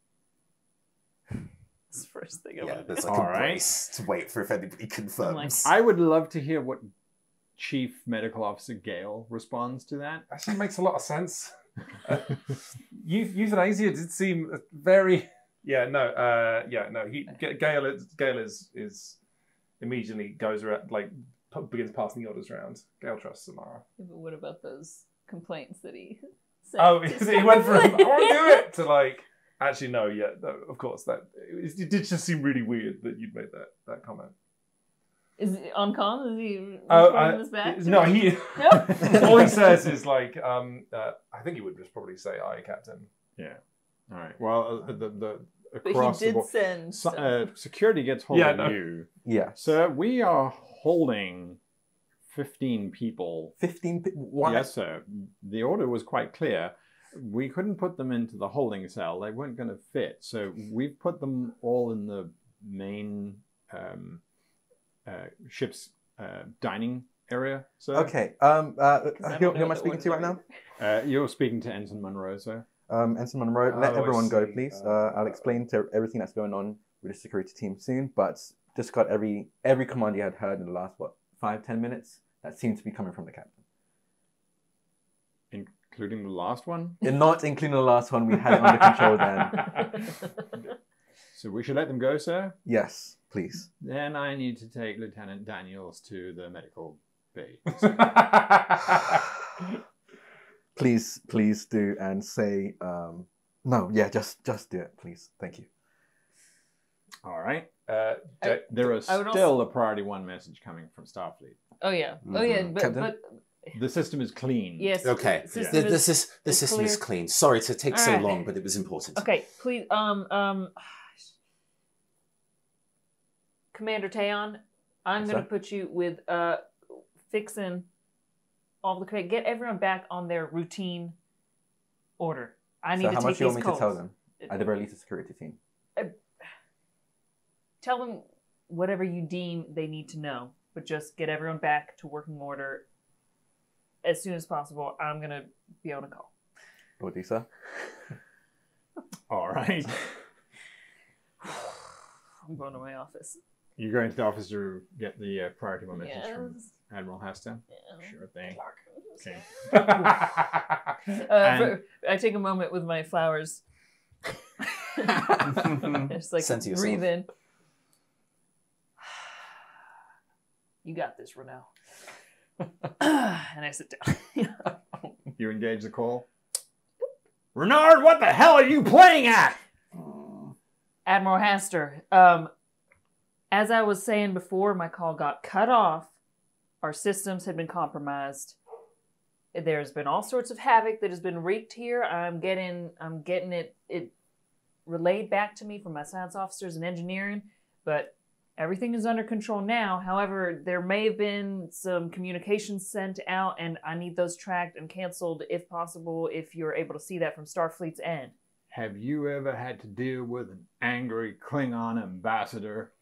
That's the first thing I Yeah, want to there's do. like All a right. brace to wait for if anybody confirms. I would love to hear what Chief Medical Officer Gale responds to that. Actually makes a lot of sense. Euthanasia did seem very... Gale is immediately goes around, begins passing the orders around. Gale trusts Samara. Yeah, but what about those complaints that he sent? Oh, to he went from, I Starfleet? want to do it, to actually no, of course, it did just seem really weird that you'd made that comment. Is he on comm? Is he Oh, reporting this back? to no, me? he, No? all he says is I think he would just probably say, aye, Captain. Yeah. All right. Well, the But across he the did board, send stuff. security gets hold Yeah, of no. you. Yeah. Sir, we are holding 15 people. 15 people. What? Yes, sir. The order was quite clear. we couldn't put them into the holding cell. They weren't going to fit. So we've put them all in the main ship's dining area. So Okay. Who am I speaking to right now? You're speaking to Ensign Monroe, sir. Ensign Monroe, let I everyone go, see. please. I'll explain to everything that's going on with the security team soon, but just got every command you had heard in the last, 5-10 minutes that seemed to be coming from the captain. Including the last one? And not including the last one, we had it under control then. So we should let them go, sir? Yes, please. Then I need to take Lieutenant Daniels to the medical bay. Please do, and say, no, yeah, just do it, please. Thank you. All right. There is still a priority 1 message coming from Starfleet. Oh yeah. Oh yeah. But The system is clean. yes. Okay. The system is clean. Sorry to take so Alright. long, but it was important. Okay, please. Commander Taeon, I'm Yes, going to sir? put you with fixing all the get everyone back on their routine order. I need So to how take much do you these want me to tell codes. them? At the very least, the security team. Tell them whatever you deem they need to know, but just get everyone back to working order as soon as possible. I'm going to be on a call. Will do, sir. All right. I'm going to my office. You're going to the office to get the priority 1 message from Yes. Admiral Hester? Yeah. Sure thing. Okay. I take a moment with my flowers. Just like Center yourself. breathe in. You got this, Renaud. And I sit down. You engage the call? Renard, what the hell are you playing at? Admiral Hester, as I was saying before, my call got cut off. Our systems had been compromised. There's been all sorts of havoc that has been wreaked here. I'm getting it relayed back to me from my science officers and engineering, but everything is under control now. However, there may have been some communications sent out, and I need those tracked and canceled if possible, if you're able to see that from Starfleet's end. Have you ever had to deal with an angry Klingon ambassador?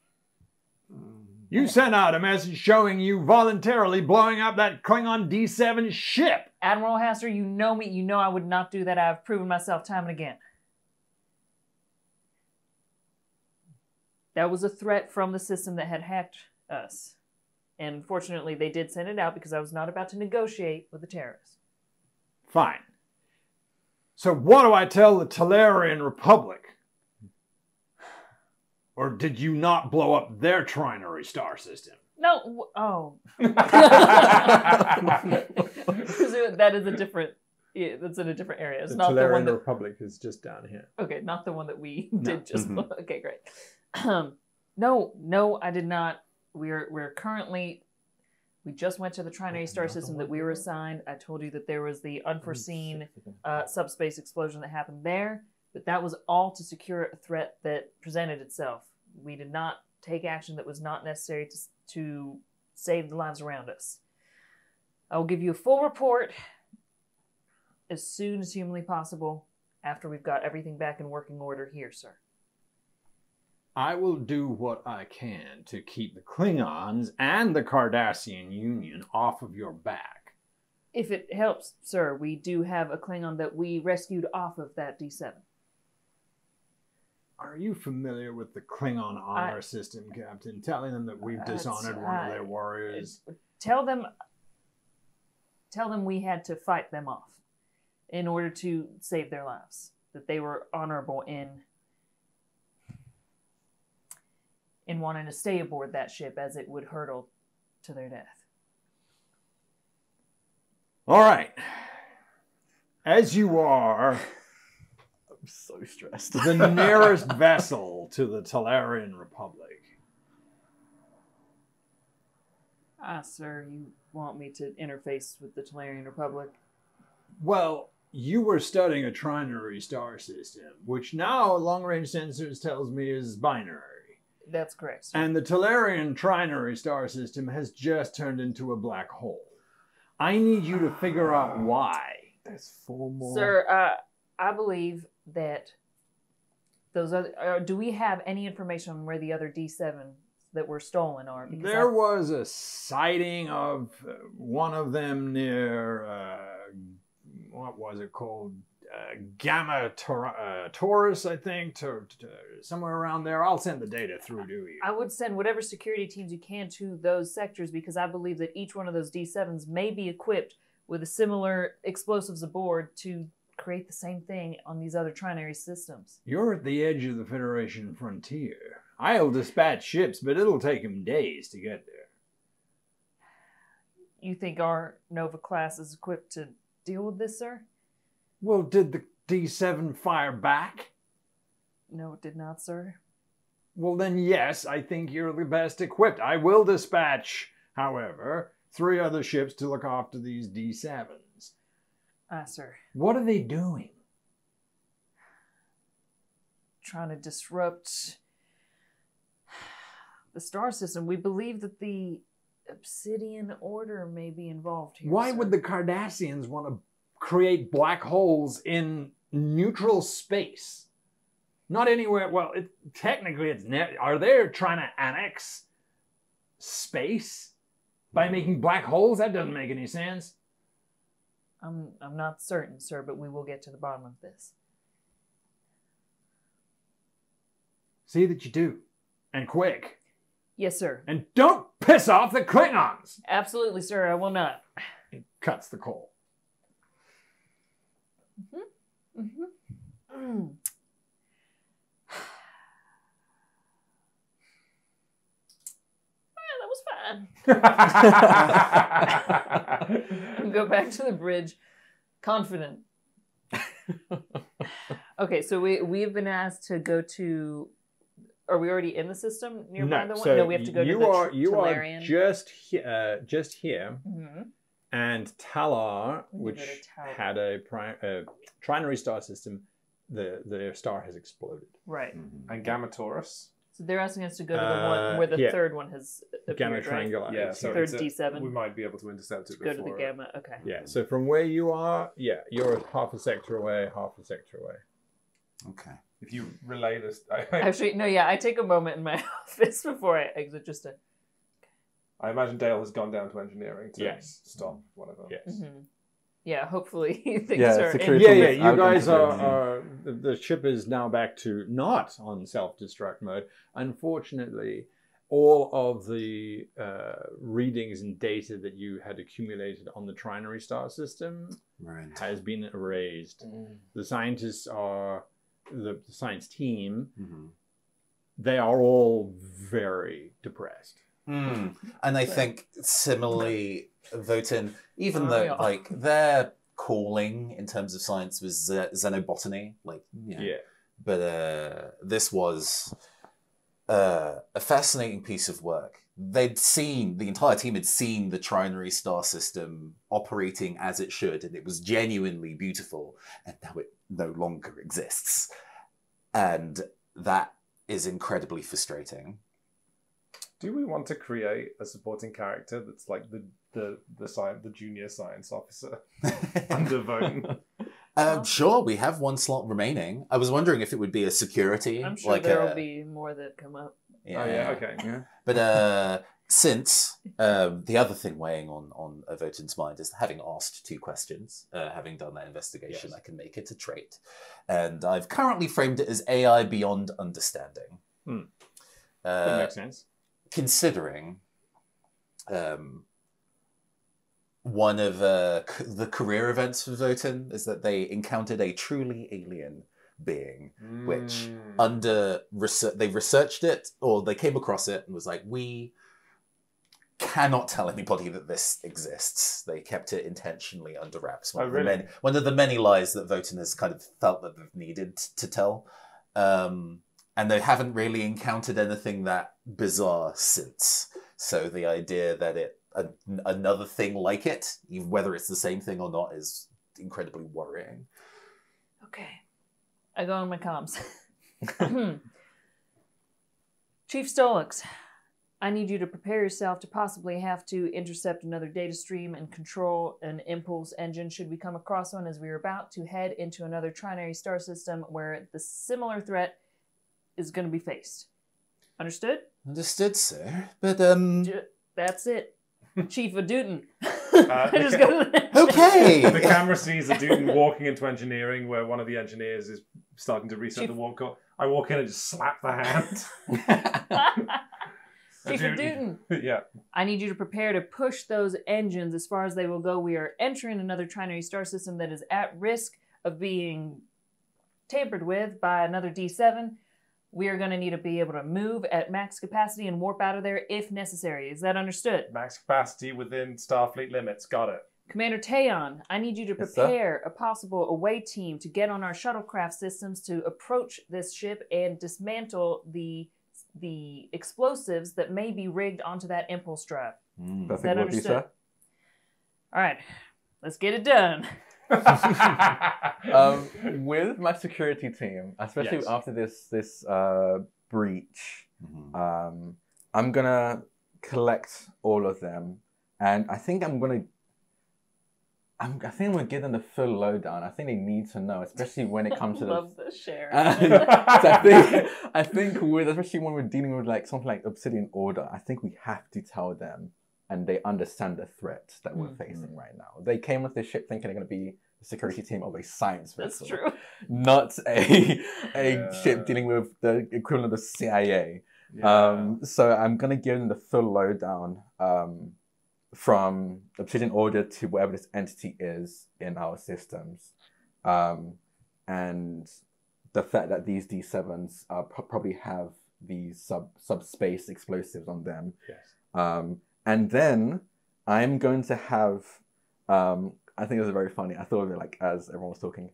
You sent out a message showing you voluntarily blowing up that Klingon D7 ship. Admiral Hester, you know me. You know I would not do that. I've proven myself time and again. That was a threat from the system that had hacked us. And unfortunately, they did send it out because I was not about to negotiate with the terrorists. Fine. So what do I tell the Talarian Republic? Or did you not blow up their trinary star system? No, oh. That is a different, that's in a different area. It's The not the one Talarian that, Republic is just down here. okay, not the one that we No. did just, Mhm. okay, great. No, I did not. We're currently, we just went to the trinary star system that we were assigned. I told you that there was the unforeseen subspace explosion that happened there, but that was all to secure a threat that presented itself. We did not take action that was not necessary to save the lives around us. I will give you a full report as soon as humanly possible after we've got everything back in working order here, sir. I will do what I can to keep the Klingons and the Cardassian Union off of your back. If it helps, sir, we do have a Klingon that we rescued off of that D7. Are you familiar with the Klingon honor system, Captain? Telling them that we've dishonored one of their warriors. Tell them we had to fight them off in order to save their lives. That they were honorable in wanting to stay aboard that ship as it would hurtle to their death. All right. As you are I'm so stressed. the nearest vessel to the Talarian Republic, Sir, you want me to interface with the Talarian Republic? well, you were studying a trinary star system, which now long-range sensors tells me is binary. That's correct, sir. And the Talarian trinary star system has just turned into a black hole. I need you to figure out why. There's 4 more. Sir, I believe that those other... do we have any information on where the other D7s that were stolen are? Because There was a sighting of one of them near, what was it called? Gamma Taurus, I think, somewhere around there. I'll send the data through to you. I would send whatever security teams you can to those sectors because I believe that each one of those D7s may be equipped with a similar explosives aboard to create the same thing on these other trinary systems. You're at the edge of the Federation frontier. I'll dispatch ships, but it'll take them days to get there. You think our Nova class is equipped to deal with this, sir? Well, did the D7 fire back? No, it did not, sir. Well, then, yes, I think you're the best equipped. I will dispatch, however, 3 other ships to look after these D7s. Sir. What are they doing? Trying to disrupt the star system. We believe that the Obsidian Order may be involved here. Why sir. would the Cardassians want to create black holes in neutral space? Not anywhere. Well, technically, are they trying to annex space by making black holes? That doesn't make any sense. I'm not certain, sir, but we will get to the bottom of this. See that you do, and quick. Yes, sir. And don't piss off the Klingons. Absolutely, sir. I will not. He cuts the call. That was fine. Go back to the bridge, confident. Okay, so we have been asked to go to. Are we already in the system nearby? No, The one? so No, we have to go to the you are Talarian. just here, Mhm. and Talar, We need to which go to Talar. had a trinary star system, their star has exploded. Right. And Gamma Taurus. So they're asking us to go to the one where the yeah. third one has appeared, Gamma right? triangulated. Yeah, so Third it's D7. we might be able to intercept it To go to before. the gamma. Okay. Yeah, so from where you are, you're half a sector away, half a sector away. Okay. If you relay this, Actually, no, yeah, I take a moment in my office before I exit just to. I imagine Dale has gone down to engineering to Yes. stop whatever. Yes. Mhm. Yeah, hopefully things Yeah, are. security- Yeah, It's you out guys into are the ship is now back to not on self-destruct mode. Unfortunately, all of the readings and data that you had accumulated on the trinary star system Right. has been erased. The scientists are, the science team, Mm-hmm. they are all very depressed. And I think similarly, Votan, even Oh, though yeah. like their calling in terms of science was xenobotany, like Yeah. but this was a fascinating piece of work. The entire team had seen the trinary star system operating as it should, and it was genuinely beautiful, and now it no longer exists. And that is incredibly frustrating. Do we want to create a supporting character that's like the junior science officer under Votan? Sure, we have one slot remaining. I was wondering if it would be a security. I'm sure there will be more that come up. Yeah. Oh yeah, okay. Yeah. But since the other thing weighing on Votan's mind is having asked 2 questions, having done that investigation, Yes. I can make it a trait. And I've currently framed it as AI beyond understanding. That makes sense. Considering one of the career events for Votan is that they encountered a truly alien being, which they researched it, or they came across it and was like, we cannot tell anybody that this exists. They kept it intentionally under wraps. One of the many lies that Votan has kind of felt that they've needed to tell. And they haven't really encountered anything that bizarre since. So the idea that another thing like it, whether it's the same thing or not, is incredibly worrying. Okay. I go on my comms. Chief Stolix, I need you to prepare yourself to possibly have to intercept another data stream and control an impulse engine should we come across one, as we are about to head into another trinary star system where the similar threat is going to be faced. Understood? Understood, sir. But, That's it. Chief of Dootin. Just go to the okay! The camera sees a dude walking into engineering where one of the engineers is starting to reset the warp core. I walk in and just slap the hand. Chief of Dootin. Yeah. I need you to prepare to push those engines as far as they will go. We are entering another trinary star system that is at risk of being tampered with by another D7. We are going to need to be able to move at max capacity and warp out of there if necessary. Is that understood? Max capacity within Starfleet limits. Got it. Commander Taeon, I need you to Yes, sir. prepare a possible away team to get on our shuttlecraft systems to approach this ship and dismantle the explosives that may be rigged onto that impulse drive. Perfect that will be, understood? sir. All right, let's get it done. With my security team, especially Yes. after this breach, Mhm. I'm gonna collect all of them, and I think I'm gonna give them the full lowdown. I think they need to know, especially when it comes to the. Love the share. So I think with, especially when we're dealing with like something like Obsidian Order, I think we have to tell them, and they understand the threat that we're facing right now. They came with this ship thinking they're going to be the security team of a science That's vessel, true. not a ship dealing with the equivalent of the CIA. So I'm going to give them the full lowdown from Obsidian Order to whatever this entity is in our systems. And the fact that these D7s probably have these subspace explosives on them. Yes. And then I'm going to have, I think it was very funny. I thought of it like as everyone was talking.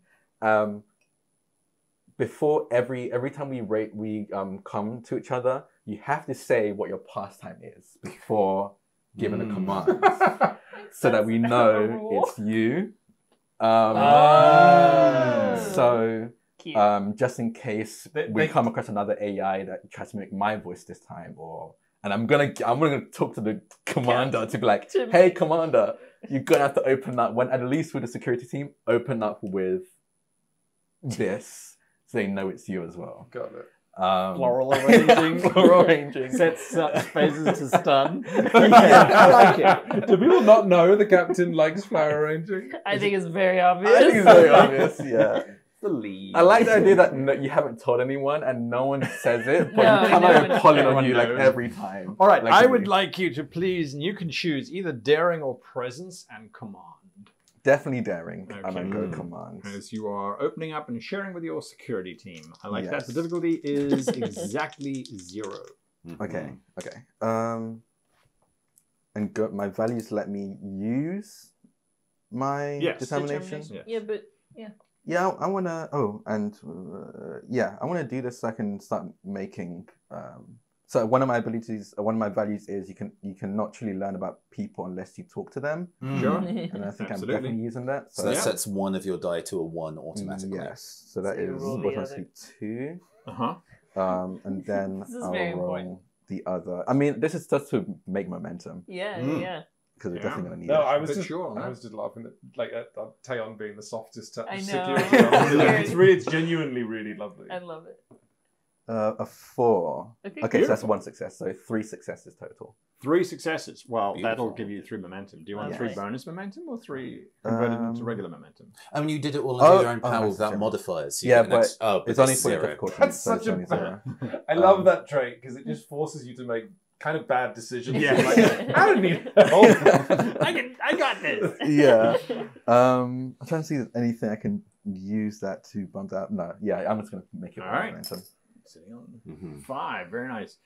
Before every time we come to each other, you have to say what your pastime is before giving a command, so that we know it's you. So Cute. just in case They- we come across another AI that tries to make my voice this time, and I'm gonna talk to the commander to be like, hey commander, you're gonna have to open up at least with the security team, open up with this so they know it's you as well. Got it. Floral arranging. Floral arranging. Set such phases to stun. I like it. Do people not know the captain likes flower arranging? I think it's very obvious. I think it's very obvious, yeah. The lead. I like the idea that you haven't told anyone and no one says it, but No, you come no out one- pulling everyone on you like knows. every time. All right, Like I me. would like you to please, and you can choose either daring or presence and command. Definitely daring. I'm Okay. gonna go command. As you are opening up and sharing with your security team. I like that. Yes. The difficulty is exactly 0. Okay. And my values let me use my Yes. determination. Yes. Yeah, but Yeah, I wanna. Oh, and I wanna do this so I can start making. So one of my values is you can not truly learn about people unless you talk to them, Sure. and I think I'm Absolutely. definitely using that. So that Yeah. sets one of your die to a 1 automatically. Yes, so that So you is roll the automatically 2. Uh-huh. And then This is I'll very roll important. the other. I mean, this is just to make momentum yeah, Mm. yeah. because we're Yeah. definitely gonna need No, it. I was But just sure on I that. was just laughing at Taeyon being the softest I know. security. It's It's genuinely really lovely. I love it. A 4. Okay, Okay, so that's beautiful. one success. So 3 successes total. 3 successes. Well, Beautiful. that'll give you 3 momentum. Do you want Yes. 3 bonus momentum or 3 converted into regular momentum? I mean, you did it all under your own oh, power that's without true. modifiers. So you Yeah, get an but ex- but It's only it's for the 0. difficulty. That's so it's such a only 0. I love that trait because it just forces you to make kind of bad decisions. Yeah. Like, I don't need help. I got this. Yeah. I'm trying to see if there's anything I can use that to bump that. No. Yeah, I'm just gonna make it All right. momentum. Sitting on Mhm. 5. Very nice.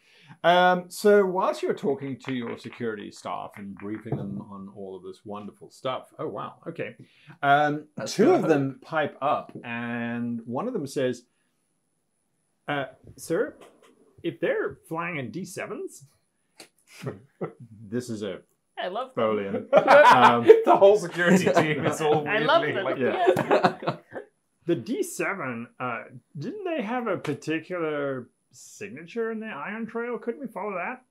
So whilst you're talking to your security staff and briefing them on all of this wonderful stuff. Oh, wow. Okay. That's 2 good. of them pipe up and one of them says, sir, if they're flying in D7s, this is a I love Bolian. The whole security team is all I weirdly love them. like, yeah. The D7, didn't they have a particular signature in the Iron Trail? Couldn't we follow that?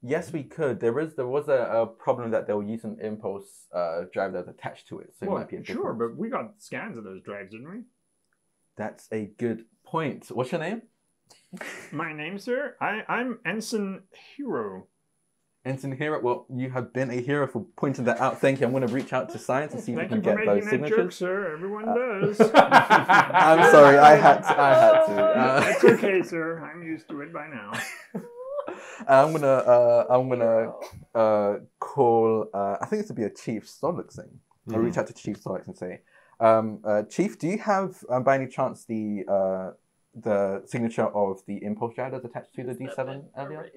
Yes, we could. There was a problem that they were using impulse drive that was attached to it, so it might be a different. Sure, but we got scans of those drives, didn't we? That's a good point. What's your name? My name, sir? I'm Ensign Hero. Ensign Hero. Well, you have been a hero for pointing that out. Thank you. I'm going to reach out to science and see if we can get those signatures. Joke, sir. Everyone does. I'm sorry. I had to. It's okay, sir. I'm used to it by now. I'm gonna call. I think this would be a Chief Solix thing. I'll reach out to Chief Solix and say, Chief, do you have by any chance the signature of the impulse drive that's attached to the D7 earlier?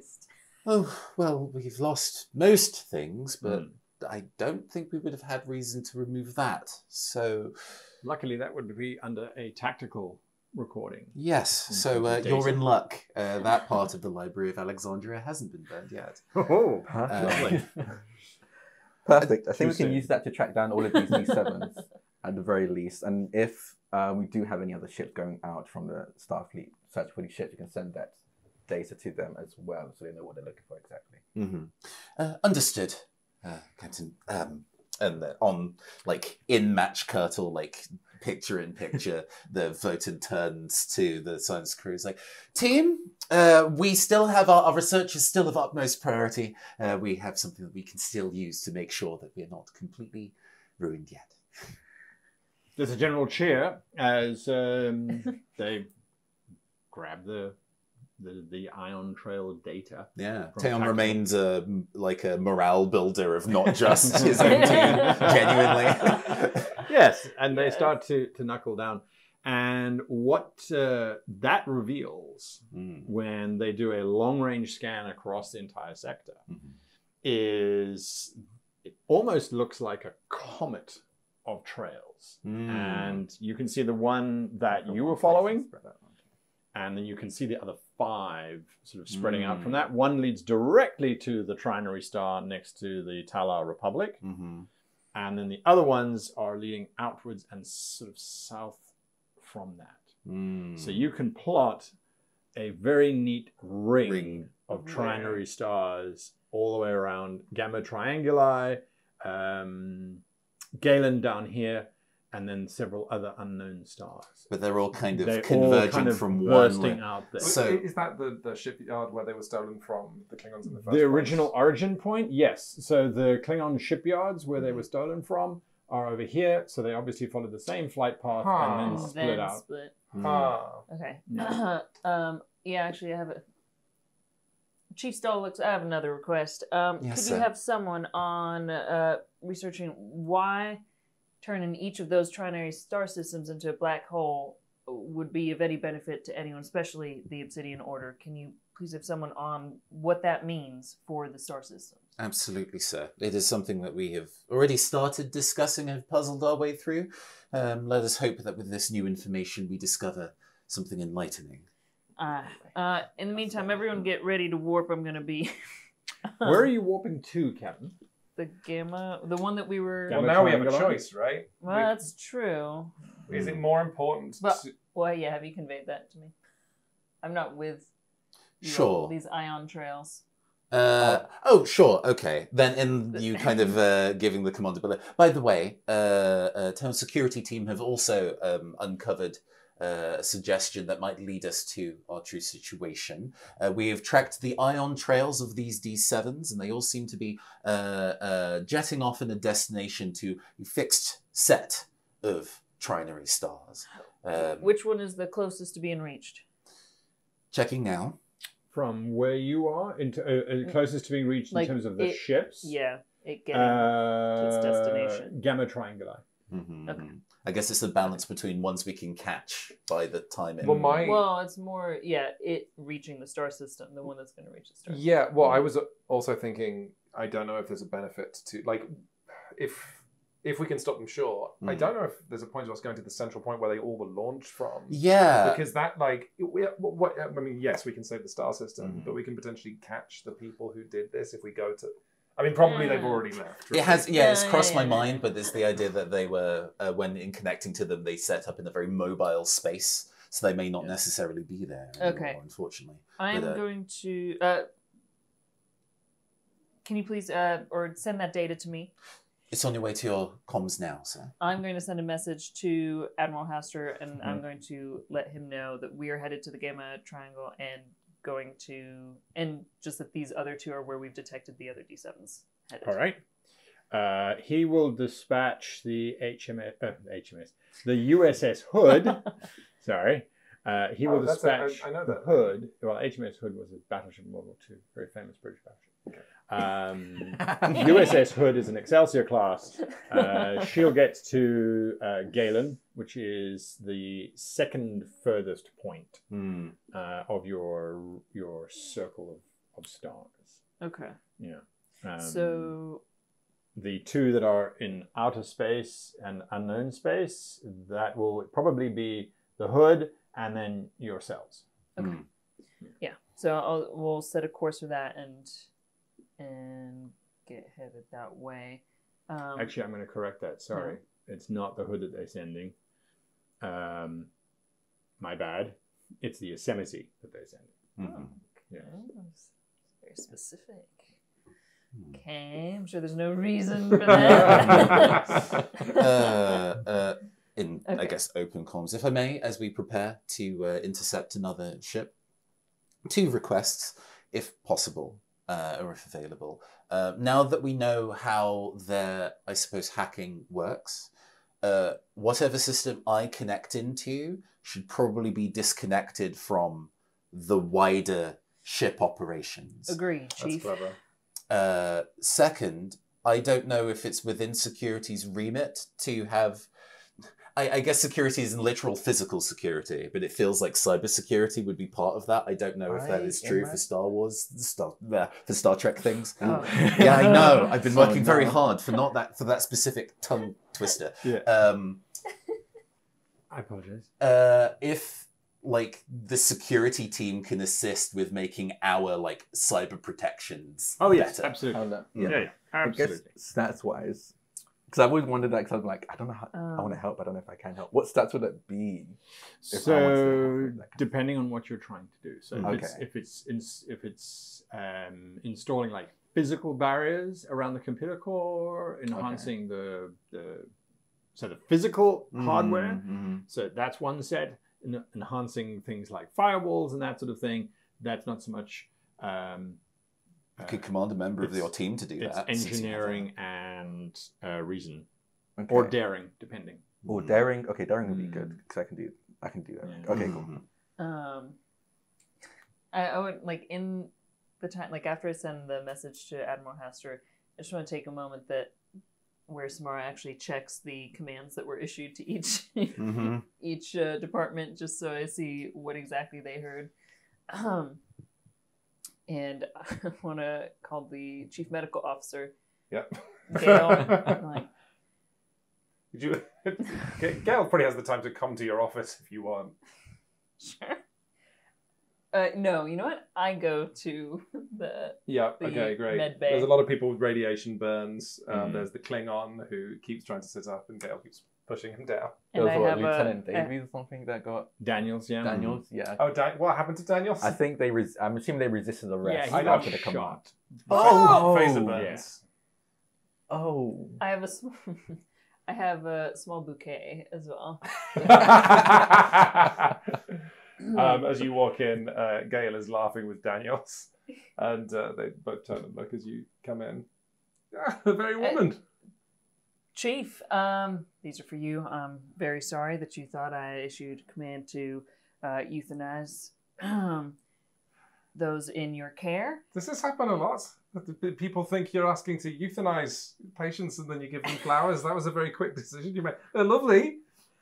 Oh, well, we've lost most things, but I don't think we would have had reason to remove that. So, luckily, that would be under a tactical recording. Yes, so you're in luck. That part of the Library of Alexandria hasn't been burned yet. Oh, perfect. I think we can use that to track down all of these D7s at the very least. And if we do have any other ships going out from the Starfleet search for these ships, you can send that data to them as well, so they know what they're looking for exactly. Understood, Captain. And on in match Kirtle, picture in picture, the Votan turns to the science crew. It's like, team, we still have our research is still of utmost priority. We have something that we can still use to make sure that we're not completely ruined yet. There's a general cheer as they grab the ion trail data. Yeah, Theon remains a morale builder of not just his own team, genuinely. Yes, and they start to knuckle down. And what that reveals when they do a long-range scan across the entire sector is it almost looks like a comet of trails. And you can see the one that you were following, and then you can see the other 5 sort of spreading out from that. One leads directly to the Trinary Star next to the Talar Republic. And then the other ones are leading outwards and sort of south from that. So you can plot a very neat ring of Trinary Stars all the way around Gamma Trianguli, Galen down here, and then several other unknown stars. But they're all kind of converging from one. Out there. So is that the shipyard where they were stolen from the Klingons in the first place? The original origin point, yes. So the Klingon shipyards where they were stolen from are over here. So they obviously followed the same flight path and then split out. Okay. Yeah, actually, I have a Chief Stolix. I have another request. Could you have someone on researching why turning each of those trinary star systems into a black hole would be of any benefit to anyone, especially the Obsidian Order? Can you please have someone on what that means for the star systems? Absolutely, sir. It is something that we have already started discussing and have puzzled our way through. Let us hope that with this new information we discover something enlightening. In the meantime, everyone get ready to warp. I'm going to be... Where are you warping to, Captain? The Gamma, the one that we were... Well, now we have a choice, right? Well, that's true. Is it more important to... Well, yeah, have you conveyed that to me? I'm not with these ion trails. Sure, okay. Then you kind of giving the command ability. By the way, Town Security Team have also uncovered a suggestion that might lead us to our true situation. We have tracked the ion trails of these D7s, and they all seem to be jetting off in a destination to a fixed set of trinary stars. Which one is the closest to being reached? Checking now. From where you are, into closest to being reached in terms of the ships? Yeah, it getting to its destination. Gamma Trianguli. Okay. I guess it's the balance between ones we can catch by the time it... Well, it's more, it reaching the star system, the one that's going to reach the star system. Yeah, well, I was also thinking, I don't know if there's a benefit to, if we can stop them short, I don't know if there's a point of us going to the central point where they all were launched from. Yeah. Because that, yes, we can save the star system, but we can potentially catch the people who did this if we go to... I mean, probably they've already left. Really. It has, it's crossed my mind, but there's the idea that they were, when in connecting to them, they set up in a very mobile space, so they may not necessarily be there anymore, unfortunately. I'm going to... can you please or send that data to me? It's on your way to your comms now, sir. I'm going to send a message to Admiral Haster, and I'm going to let him know that we are headed to the Gamma Triangle and just that these other two are where we've detected the other D7s headed. All right. He will dispatch the the USS Hood. Sorry. He will dispatch I know the that. Hood. Well, HMS Hood was a battleship in World War II, very famous British battleship. USS Hood is an Excelsior class. She'll get to Galen, which is the second furthest point of your circle of stars. Okay. Yeah. So the two that are in outer space and unknown space, that will probably be the Hood and then yourselves. okay. Yeah. So we'll set a course for that and get headed that way. Actually, I'm going to correct that. Sorry. It's not the Hood that they're sending. My bad. It's the Yosemite that they're sending. Oh, Yeah. that's very specific. Okay, I'm sure there's no reason for that. I guess, open comms, if I may, as we prepare to intercept another ship. 2 requests, if possible, or if available. Now that we know how their, I suppose, hacking works, whatever system I connect into should probably be disconnected from the wider ship operations. Agreed, That's Chief. clever. Second, I don't know if it's within security's remit to have... I guess security is literal physical security, but it feels like cybersecurity would be part of that. I don't know if that is true for Star Wars, for Star Trek things. Oh. Yeah, I know. I've been working very hard for that specific tongue twister. Yeah. I apologize. If like the security team can assist with making our like cyber protections. Oh yes, better. absolutely. Yeah. Yeah, I guess absolutely. stats wise, because I always wondered that. Because I was like, I don't know how I want to help. I don't know if I can help. What stats would it be? If I want to help with that? Depending on what you're trying to do. So if it's installing like physical barriers around the computer core, enhancing the physical hardware. So that's one set. Enhancing things like firewalls and that sort of thing. That's not so much. You could command a member of your team to do that. It's engineering and reason, Okay. or daring, depending. Or daring. Okay, daring would be good because I can do that. Yeah. Okay, cool. I would like in the time, like after I send the message to Admiral Haster, I just want to take a moment where Samara actually checks the commands that were issued to each each department, just so I see what exactly they heard. And I want to call the chief medical officer. Yep. Gail. Like, Gail probably has the time to come to your office if you want. sure. No, you know what? I go to the Okay, great. med bay. There's a lot of people with radiation burns. There's the Klingon who keeps trying to sit up, and Gail keeps pushing him down. And There I was have Lieutenant Davies or something that got Daniels, yeah. Daniels. Yeah. Oh, what happened to Daniels? I think I'm assuming they resisted arrest. Yeah, he after got the command. shot. Oh! Phaser burns. Oh. I have a small bouquet as well. As you walk in, Gail is laughing with Daniels, and they both turn and look as you come in. The very woman. Chief, these are for you. I'm very sorry that you thought I issued command to euthanize those in your care. Does this happen a lot? People think you're asking to euthanize patients and then you give them flowers. That was a very quick decision you made. They're lovely.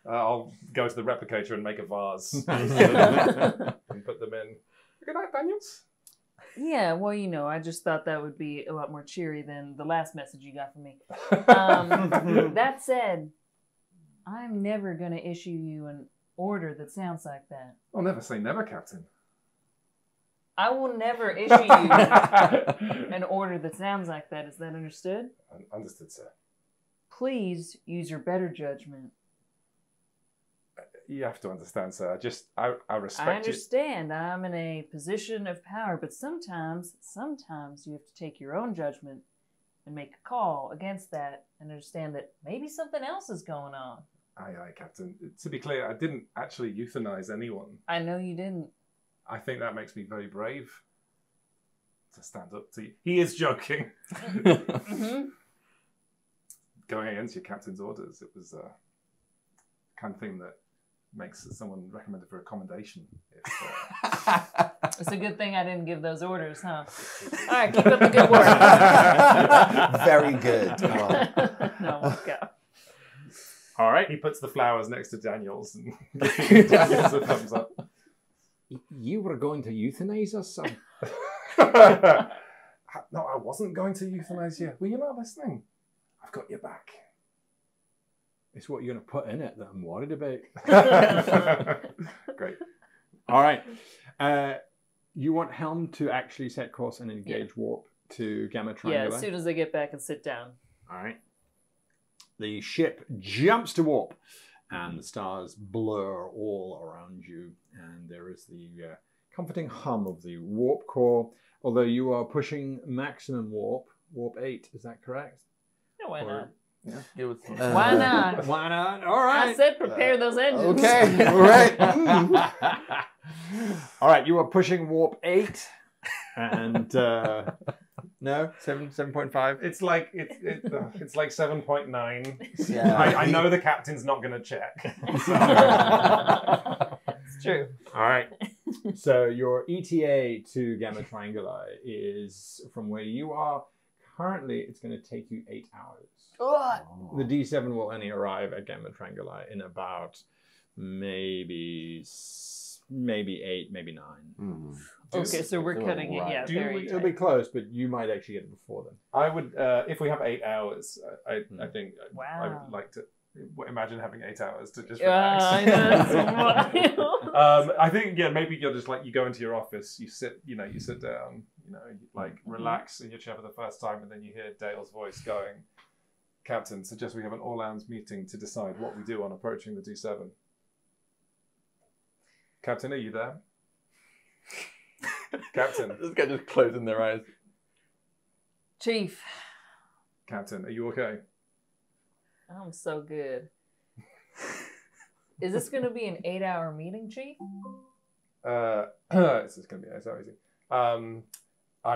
I'll go to the replicator and make a vase and put them in. Good night, Daniels. Yeah, well, I just thought that would be a lot more cheery than the last message you got from me. That said, I'm never going to issue you an order that sounds like that. I'll never say never, Captain. I will never issue you an order that sounds like that. Is that understood? Understood, sir. Please use your better judgment. You have to understand, sir. I respect I understand. I'm in a position of power, but sometimes you have to take your own judgment and make a call against that and understand that maybe something else is going on. Aye, Captain. To be clear, I didn't actually euthanize anyone. I know you didn't. I think that makes me very brave to stand up to you. He is joking. Mm-hmm. Going against your captain's orders, it was the kind of thing that makes someone recommended for a commendation. It's a good thing I didn't give those orders, huh? All right, keep up the good work. Very good. No, let's go. All right. He puts the flowers next to Daniel's and gives Daniel's a thumbs up. You were going to euthanize us, son? No, I wasn't going to euthanize you. Were you not listening? I've got your back. It's what you're going to put in it that I'm worried about. Great. All right. You want Helm to actually set course and engage warp to Gamma Trianguli? Yeah, as soon as I get back and sit down. All right. The ship jumps to warp, and the stars blur all around you, and there is the comforting hum of the warp core, although you are pushing maximum warp 8, is that correct? No, why not? Yeah, it was. Why not? Why not? All right. I said prepare those engines. Okay, all right. All right, you are pushing warp 8, and no, 7.5. It's like it's like 7.9. Yeah. I know the captain's not going to check. So. It's true. All right. So your ETA to Gamma Trianguli is from where you are currently. It's going to take you 8 hours. The D7 will only arrive at Gamma Trianguli in about maybe 8, maybe 9. Mm. Okay, so we're cutting it. Yeah, very It'll be close, but you might actually get it before then. I would, if we have 8 hours, I think I Wow. would like to imagine having 8 hours to just I relax. know. That's wild. I think maybe you're just like you go into your office, you sit down, relax in your chair for the first time, and then you hear Dale's voice going, "Captain, suggest we have an all-hands meeting to decide what we do on approaching the D7." Captain, are you there? Captain. This guy just closing their eyes. Chief, Captain, are you okay? I'm so good. Is this going to be an 8-hour meeting, Chief? This is going to be so easy. I'm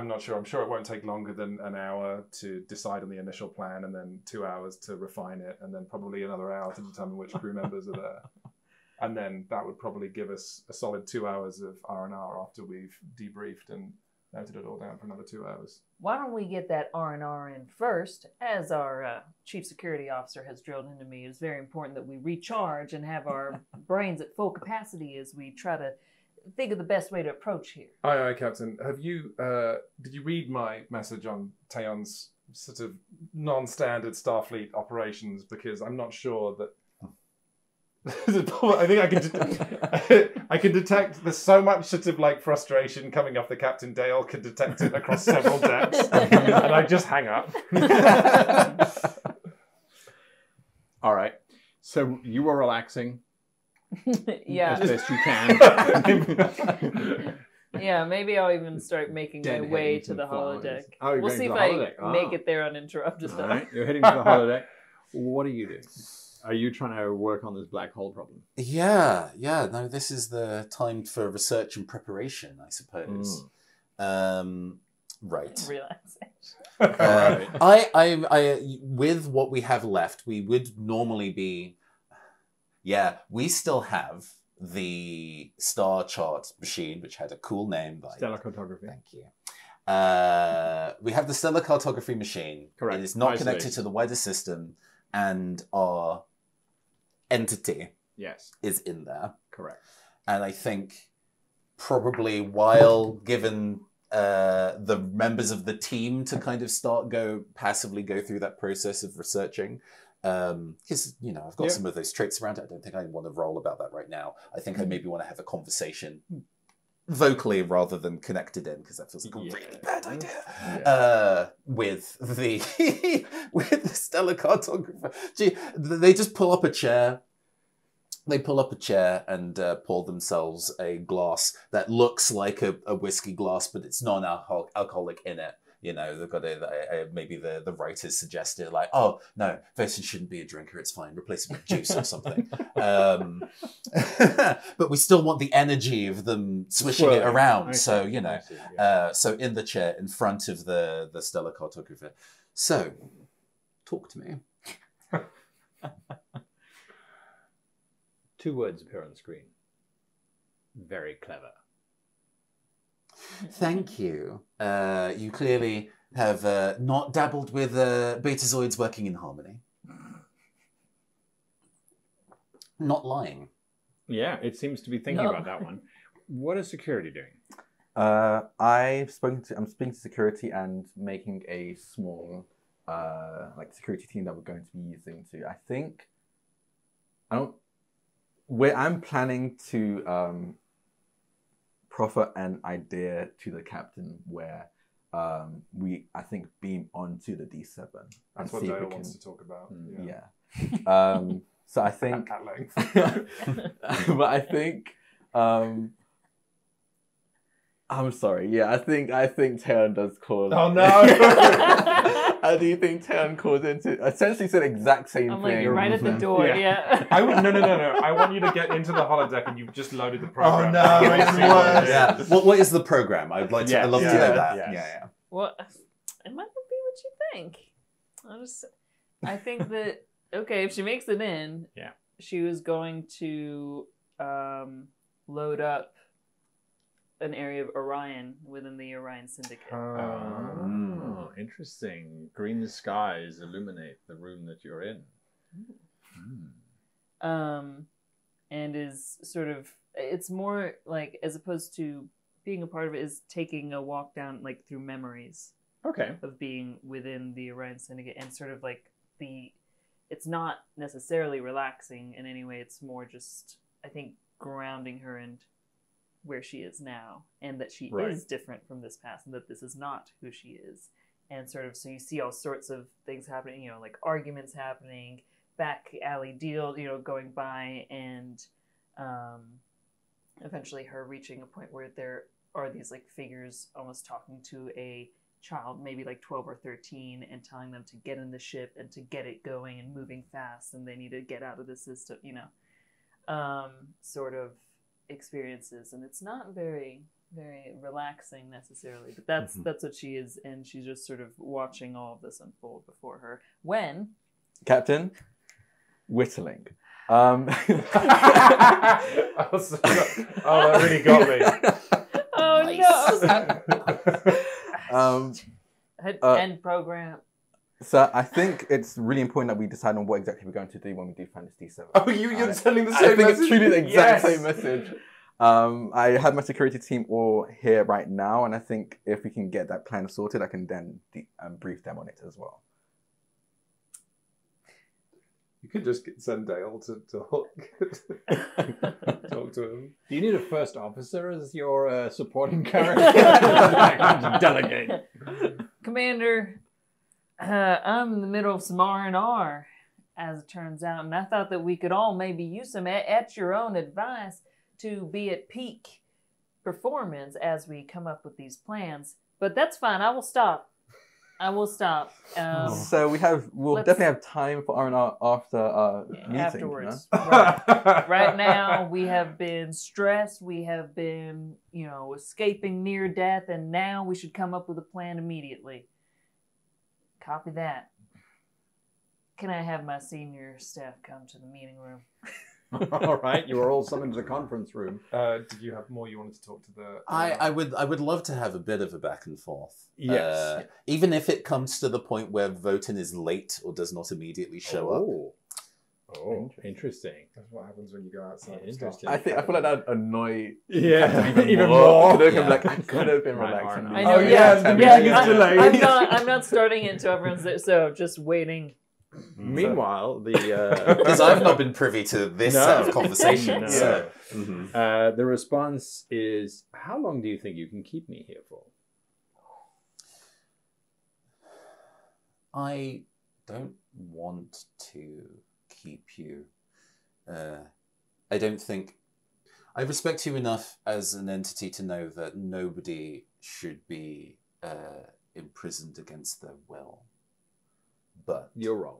not sure. I'm sure it won't take longer than an hour to decide on the initial plan, and then 2 hours to refine it, and then probably another hour to determine which crew members are there. And then that would probably give us a solid 2 hours of R&R after we've debriefed and noted it all down for another 2 hours. Why don't we get that R&R in first? As our chief security officer has drilled into me, it's very important that we recharge and have our brains at full capacity as we try to think of the best way to approach here. Aye, Captain. Have you, did you read my message on Taeon's sort of non-standard Starfleet operations? Because I'm not sure that... I think I can detect there's so much sort of like frustration coming off the Captain. Dale can detect it across several decks, and I just hang up. All right. So you are relaxing Yeah. as best you can. Yeah, maybe I'll even start making my Dead way heading to the flowers. holodeck. Oh, you're We'll going see to if the I holodeck. make Ah. it there uninterrupted. All Though. right. You're heading to the holodeck. What are you doing? Are you trying to work on this black hole problem? Yeah. No, this is the time for research and preparation, I suppose. Right. Relaxation. I with what we have left, we would normally be. Yeah, we still have the star chart machine, which had a cool name. Stellar cartography. Thank you. We have the stellar cartography machine. Correct. It is not Isolated. connected to the wider system, and our entity Yes. is in there. Correct. And I think probably while given the members of the team to kind of passively go through that process of researching, because I've got some of those traits around it. I don't think I want to roll about that right now. I think I maybe want to have a conversation vocally rather than connected in, because that feels like a really bad idea. With the with the stellar cartographer. Gee, they just pull up a chair They pull up a chair and pour themselves a glass that looks like a whiskey glass, but it's non-alcoholic in it. You know, they've got maybe the writers suggested, like, oh, no, Votan shouldn't be a drinker, it's fine, replace it with juice or something. But we still want the energy of them swishing it around. So, you know, so in the chair in front of the stellar cartographer. So, talk to me. 2 words appear on the screen. Very clever. Thank you. You clearly have not dabbled with betazoids working in harmony. Not lying. Yeah, it seems to be thinking about that one. What is security doing? I'm speaking to security and making a small security team that we're going to be using to. I'm planning to proffer an idea to the captain where we beam onto the D7. That's what Dale wants to talk about. Yeah. So I think at length. but I think I'm sorry. Yeah, I think Taran does cause. Oh no! I do think Taran caused into essentially said the exact same I'm thing. like, you're right at the door. Yeah. No. I want you to get into the holodeck and you've just loaded the program. Oh no! Yeah. What is the program? I'd love to know that. Yes. Yeah. Well, it might not be what you think. I think that if she makes it in, she was going to load up an area of Orion within the Orion Syndicate. Oh, interesting. Green skies illuminate the room that you're in. And is sort of, it's more like, as opposed to being a part of it, is taking a walk down like through memories. Okay. Of being within the Orion Syndicate, and sort of like it's not necessarily relaxing in any way. It's more just, I think, grounding her in where she is now, and that she is different from this past, and that this is not who she is. And sort of, so you see all sorts of things happening, you know, like arguments happening, back alley deals, you know, going by, and eventually her reaching a point where there are these like figures almost talking to a child, maybe like 12 or 13, and telling them to get in the ship and to get it going and moving fast, and they need to get out of the system, you know, sort of experiences. And it's not very, very relaxing necessarily, but that's what she is, and she's just sort of watching all of this unfold before her when Captain whittling. That really got me. Oh no. End program. So I think it's really important that we decide on what exactly we're going to do when we do find this D7. Oh, you're sending the same I think message? it's truly the exact same message. I have my security team all here right now, and I think if we can get that plan sorted, I can then brief them on it as well. You could just send Dale to talk to him. Do you need a first officer as your supporting character? Delegate. Commander, I'm in the middle of some R&R, as it turns out, and I thought that we could all maybe use some at your own advice to be at peak performance as we come up with these plans. But that's fine. I will stop. So we'll definitely have time for R&R after our meeting. Afterwards. Huh? Right now, we have been stressed. We have been, you know, escaping near death, and now we should come up with a plan immediately. Copy that. Can I have my senior staff come to the meeting room? All right, you are all summoned to the conference room. Did you have more you wanted to talk to the... I would love to have a bit of a back and forth. Yes. Even if it comes to the point where Votan is late or does not immediately show up. Oh, interesting. That's what happens when you go outside. Yeah, interesting. I feel like that would annoy even more. I'm like, I could have been relaxing. I know, I'm not starting it until everyone's there, so just waiting. Meanwhile, because I've not been privy to this set of conversations. So. The response is, how long do you think you can keep me here for? I don't want to keep you I don't think... I respect you enough as an entity to know that nobody should be imprisoned against their will. But... You're wrong.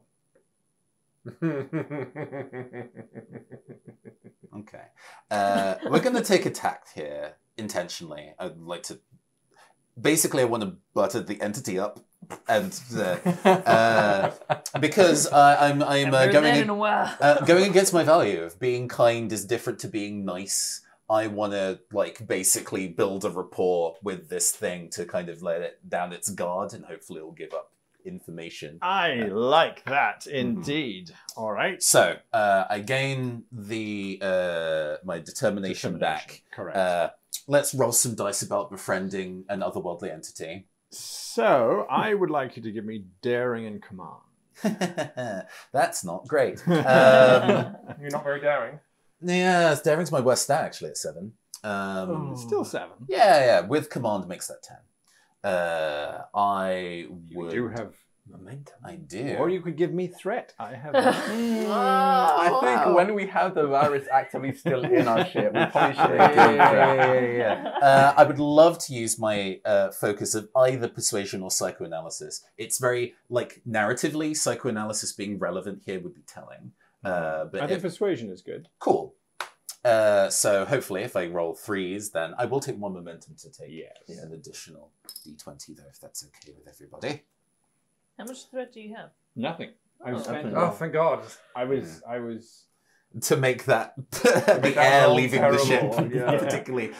Okay. We're going to take a tact here, intentionally. I'd like to... Basically, I want to butter the entity up. And because I'm going against my value of being kind is different to being nice. I want to basically build a rapport with this thing to kind of let it down its guard, and hopefully it'll give up information. I like that indeed. All right. So I gain the my determination back. Correct. Let's roll some dice about befriending an otherworldly entity. So I would like you to give me daring and command. That's not great. You're not very daring. Yeah, daring's my worst stat actually at 7. Still 7. Yeah. With command makes that 10. I would. You do have momentum. I do. Or you could give me threat. I have. I think when we have the virus actively still in our ship, we probably should have given that. I would love to use my focus of either persuasion or psychoanalysis. It's very, narratively, psychoanalysis being relevant here would be telling. But I think persuasion is good. Cool. So hopefully if I roll 3s, then I will take 1 momentum to take an additional d20, though, if that's okay with everybody. How much threat do you have? Nothing. Oh, thank God. I was to make that the air leaving the ship yeah. particularly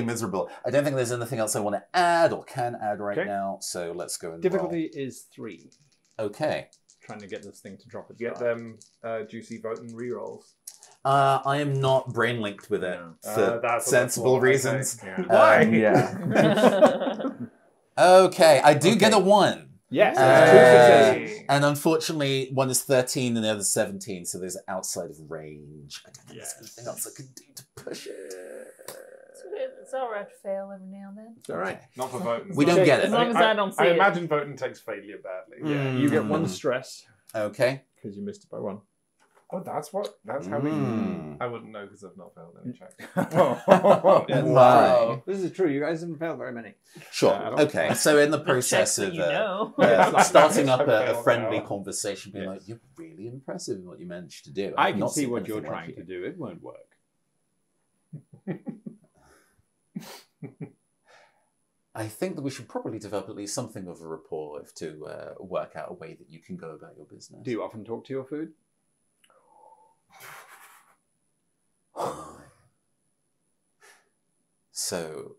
miserable. I don't think there's anything else I want to add or can add right now, so let's go and difficulty is 3. Okay. Trying to get this thing to drop its Get them juicy vote and rerolls. I am not brain linked with it for sensible reasons. Okay. Why? Yeah. Okay, I do get a 1. Yes, and unfortunately, one is 13 and the other 17, so there's outside of range. I don't think there's anything else I can do to push it. It's all right to fail every now and then. It's all right. Not for voting. We don't get it. As long as I don't see I it. imagine voting takes failure badly. Yeah, you get 1 stress. Okay. Because you missed it by 1. Oh, that's how we... I wouldn't know because I've not failed any check. Wow. This is true. You guys haven't failed very many. Sure. Okay. So in the process of starting up a friendly conversation, being like, "You're really impressive in what you managed to do." I can see what you're trying to do. It won't work. I think that we should probably develop at least something of a rapport to work out a way that you can go about your business. Do you often talk to your food? So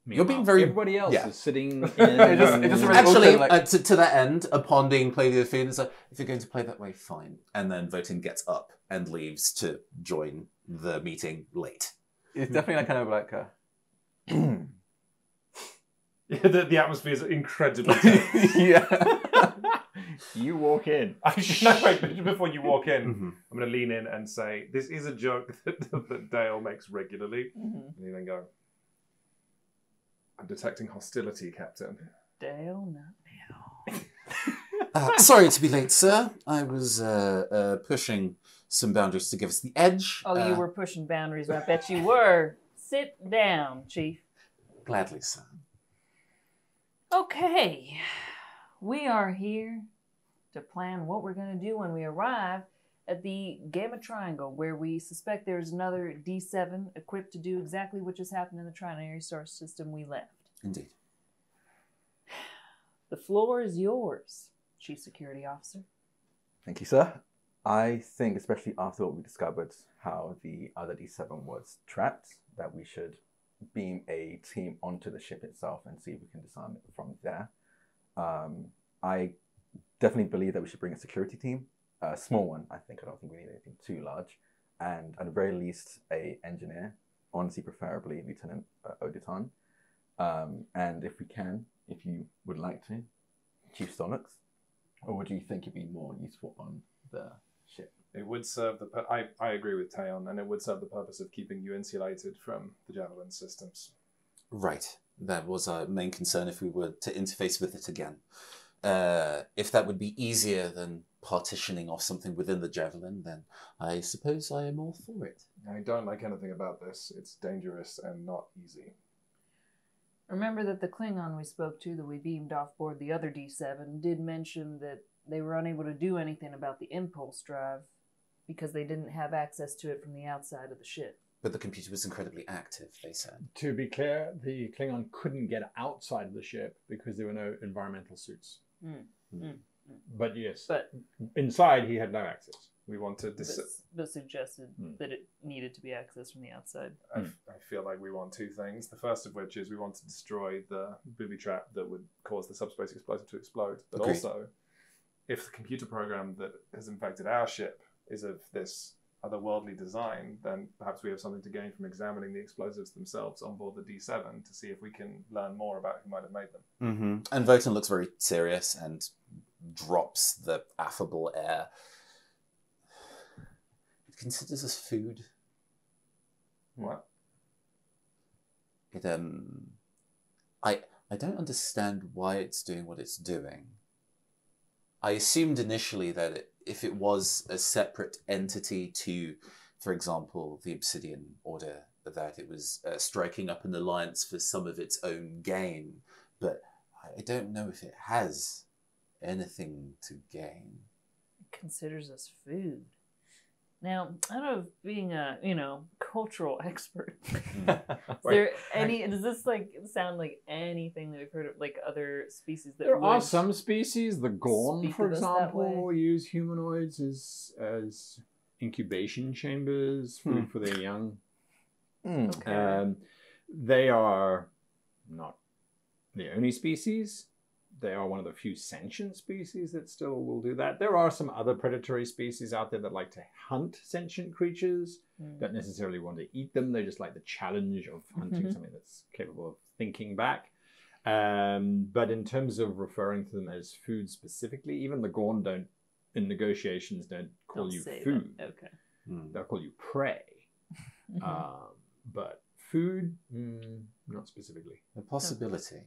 you're being very... Everybody else is sitting in... Actually, to that end, upon being played with food, it's like, if you're going to play that way, fine. And then voting gets up and leaves to join the meeting late. It's definitely kind of like a... the atmosphere is incredibly tense. Yeah. You walk in. Wait, before you walk in, I'm going to lean in and say, this is a joke that Dale makes regularly. And you then go, I'm detecting hostility, Captain. Dale, not Dale. Sorry to be late, sir. I was pushing some boundaries to give us the edge. Oh, you were pushing boundaries. I bet you were. Sit down, Chief. Gladly, sir. Okay. We are here to plan what we're going to do when we arrive at the Gamma Triangle, where we suspect there's another D7 equipped to do exactly what just happened in the trinary star system we left. Indeed. The floor is yours, Chief Security Officer. Thank you, sir. I think, especially after what we discovered, how the other D7 was trapped, that we should beam a team onto the ship itself and see if we can disarm it from there. I definitely believe that we should bring a security team, a small one. I don't think we need anything too large, and at the very least, a engineer. Honestly, preferably Lieutenant Oditon. And if we can, if you would like to, Chief Stolix, or would you think it'd be more useful on the ship? It would serve the... I agree with Taeon, and it would serve the purpose of keeping you insulated from the Javelin systems. Right. That was our main concern if we were to interface with it again. if that would be easier than partitioning off something within the Javelin, then I suppose I am all for it. I don't like anything about this. It's dangerous and not easy. Remember that the Klingon we spoke to that we beamed off board the other D7 did mention that they were unable to do anything about the impulse drive because they didn't have access to it from the outside of the ship. But the computer was incredibly active, they said. To be clear, the Klingon couldn't get outside of the ship because there were no environmental suits. But yes, But inside he had no access. We want to... but suggested that it needed to be accessed from the outside. I feel like we want two things. The first of which is we want to destroy the booby trap that would cause the subspace explosive to explode. But Agreed. also, if the computer program that has infected our ship is of this otherworldly design, then perhaps we have something to gain from examining the explosives themselves on board the D7 to see if we can learn more about who might have made them. Mm-hmm. And Votan looks very serious and drops the affable air. It considers us food. What? It I don't understand why it's doing what it's doing. I assumed initially that if it was a separate entity to, for example, the Obsidian Order, that it was striking up an alliance for some of its own gain. But I don't know if it has anything to gain. It considers us food. Now, out of being a, cultural expert, does this sound like anything that we've heard of, like other species that There are would some species, the Gorn, speak for of us that example, way? use humanoids as incubation chambers, food for their young. Okay. They are not the only species. They are one of the few sentient species that still will do that. There are some other predatory species out there that like to hunt sentient creatures, don't necessarily want to eat them. They just like the challenge of hunting something that's capable of thinking back. But in terms of referring to them as food specifically, even the Gorn in negotiations, don't call you say food. that. Okay. They'll call you prey. But food, not specifically. A possibility.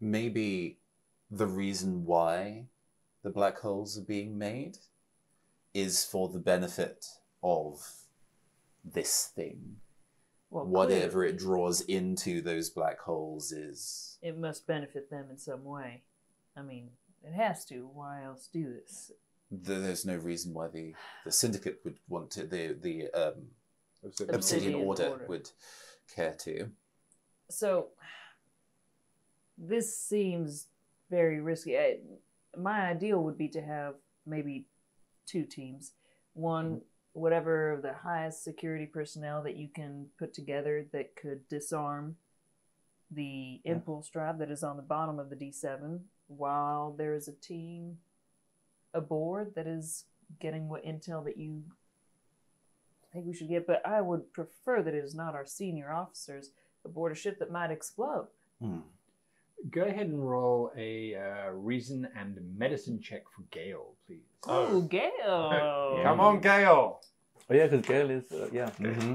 Maybe the reason why the black holes are being made is for the benefit of this thing. Well, Whatever clearly, it draws into those black holes is... it must benefit them in some way. I mean, it has to. Why else do this? There's no reason why the Syndicate would want to... The Obsidian Obsidian Order would care to. So, this seems very risky. My ideal would be to have maybe two teams. One, whatever the highest security personnel that you can put together that could disarm the impulse drive that is on the bottom of the D7, while there is a team aboard that is getting what intel that you think we should get. But I would prefer that it is not our senior officers aboard a ship that might explode. Go ahead and roll a reason and medicine check for Gale, please. Oh, Gale! Come on, Gale! Oh yeah, because Gale is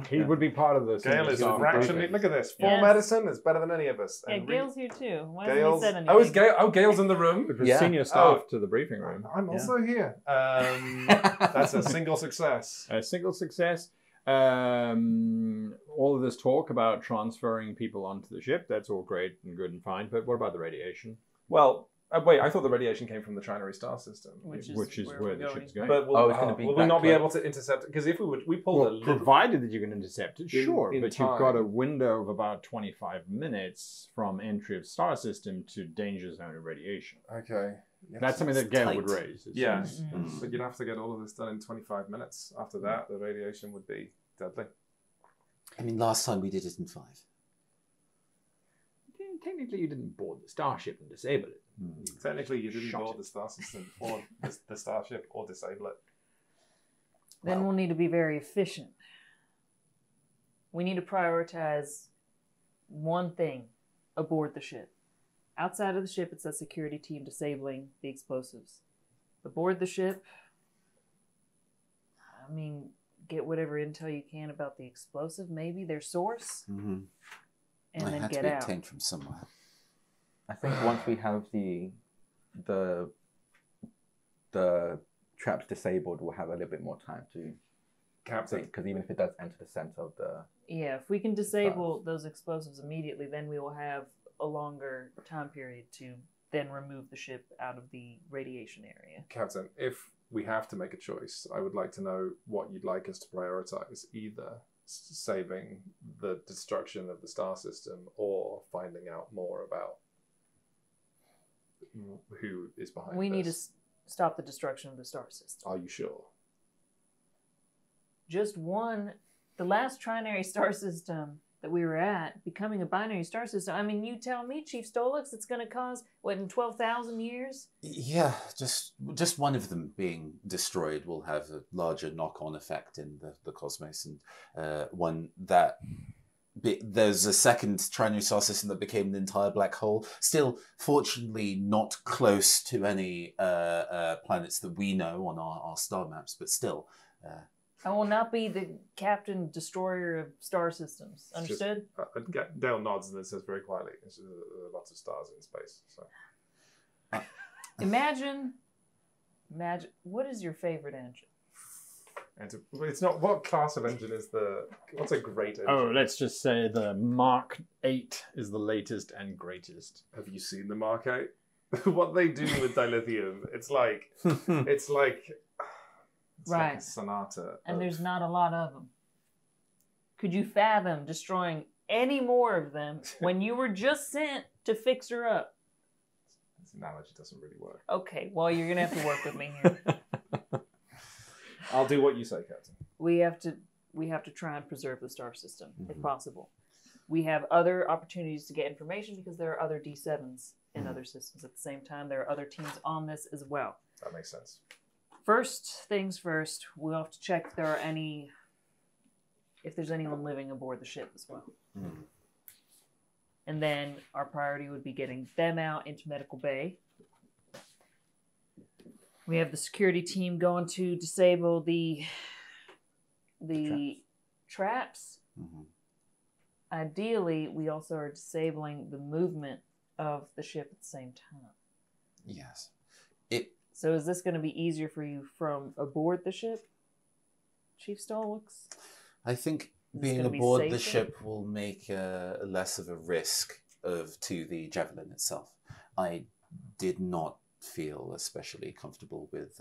He would be part of the Gale is staff fractionally... briefing. Look at this. Full Yes. medicine is better than any of us. Yeah, And Gale's here too. Why hasn't he Gale's... said anything? Oh, is Gale? Oh, Gale's in the room. It was Yeah. senior staff to the briefing room. I'm also here. That's a single success. A single success. All of this talk about transferring people onto the ship, that's all great and good and fine, but what about the radiation? Well, wait, I thought the radiation came from the Trinary star system. Which is where we're the ship's going. But it's gonna be will we not be backlit. able to intercept it? Because if we pulled a Well, little... provided that you can intercept it, sure, in but you've got a time. window of about 25 minutes from entry of star system to danger zone of radiation. Okay. That's something that Gale tight. would raise. Yeah. Mm. But you'd have to get all of this done in 25 minutes. After that, the radiation would be deadly. I mean, last time we did it in 5. Technically, you didn't board the starship and disable it. Technically, you didn't Shot board it. the star system or the starship or disable it. Then we'll need to be very efficient. We need to prioritize one thing aboard the ship. Outside of the ship, it's a security team disabling the explosives. Aboard the ship, I mean, get whatever intel you can about the explosive, maybe their source, and I then had get to be out. obtained from somewhere. I think once we have the the trap's disabled, we'll have a little bit more time to Captain. because even if it does enter the center of the Yeah, if we can disable those explosives immediately, then we will have a longer time period to then remove the ship out of the radiation area. Captain, if we have to make a choice, I would like to know what you'd like us to prioritize, either saving the destruction of the star system or finding out more about who is behind We need to this. stop the destruction of the star system. Are you sure? Just one, the last trinary star system that we were at, becoming a binary star system. I mean, you tell me, Chief Stolix, it's going to cause, what, in 12,000 years? Yeah, just one of them being destroyed will have a larger knock-on effect in the cosmos, and one that there's a second trinary star system that became an entire black hole. Still, fortunately, not close to any planets that we know on our star maps, but still. I will not be the captain destroyer of star systems. Understood? Dale nods and then says very quietly, "There's lots of stars in space." So. Imagine, what is your favorite engine? And it's not, what class of engine is what's a great engine? Oh, let's just say the Mark 8 is the latest and greatest. Have you seen the Mark 8? What they do with dilithium, it's like Right. a sonata. And there's not a lot of them. Could you fathom destroying any more of them when you were just sent to fix her up? This analogy doesn't really work. Okay, well, you're going to have to work with me here. I'll do what you say, Captain. We have to try and preserve the star system, if possible. We have other opportunities to get information because there are other D7s in other systems at the same time. There are other teams on this as well. That makes sense. First things first, we'll have to check if there's anyone living aboard the ship as well. And then our priority would be getting them out into Medical Bay. We have the security team going to disable the traps. Ideally, we also are disabling the movement of the ship at the same time. Yes. So is this going to be easier for you from aboard the ship, Chief Stolix? I think Is being gonna be aboard the safer? ship will make less of a risk to the Javelin itself. I did not feel especially comfortable with...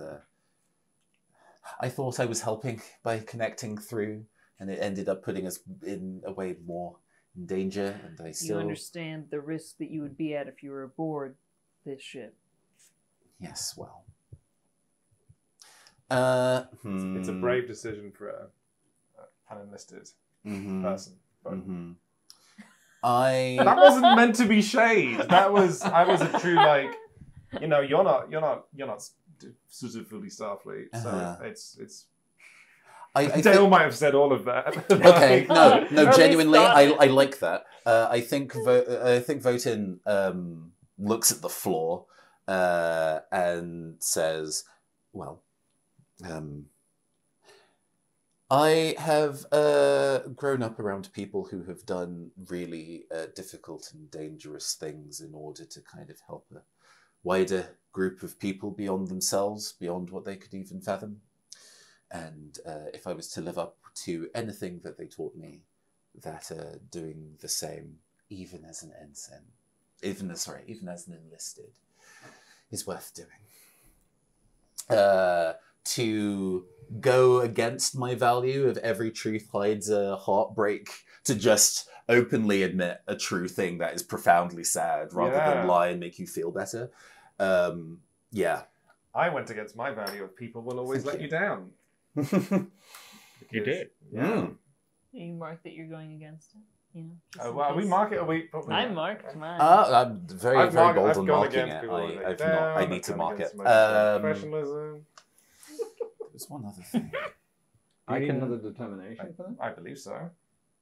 I thought I was helping by connecting through, and it ended up putting us in a way more in danger, and I still... You understand the risk that you would be at if you were aboard this ship. Yes, well... It's a brave decision for an enlisted person. But that wasn't meant to be shade. I was a true, like, you're not sort of fully Starfleet, so it's. Dale might have said all of that. Okay, no, genuinely, I like that. I think Votin looks at the floor and says, "Well, I have grown up around people who have done really difficult and dangerous things in order to kind of help a wider group of people beyond themselves, beyond what they could even fathom. And if I was to live up to anything that they taught me, that doing the same, even as an ensign, even as an enlisted, is worth doing. To go against my value of every truth hides a heartbreak, to just openly admit a true thing that is profoundly sad, rather than lie and make you feel better. Yeah. I went against my value of people will always let you down. You did. Yeah. You mark that you're going against it. You know, just in Well, we case. mark it. I marked mine. I'm very I've bold gone on marking against it. people who let I've you not. down, I need to I've mark gone it. against my professionalism. There's one other thing. I need another determination for that? I believe so.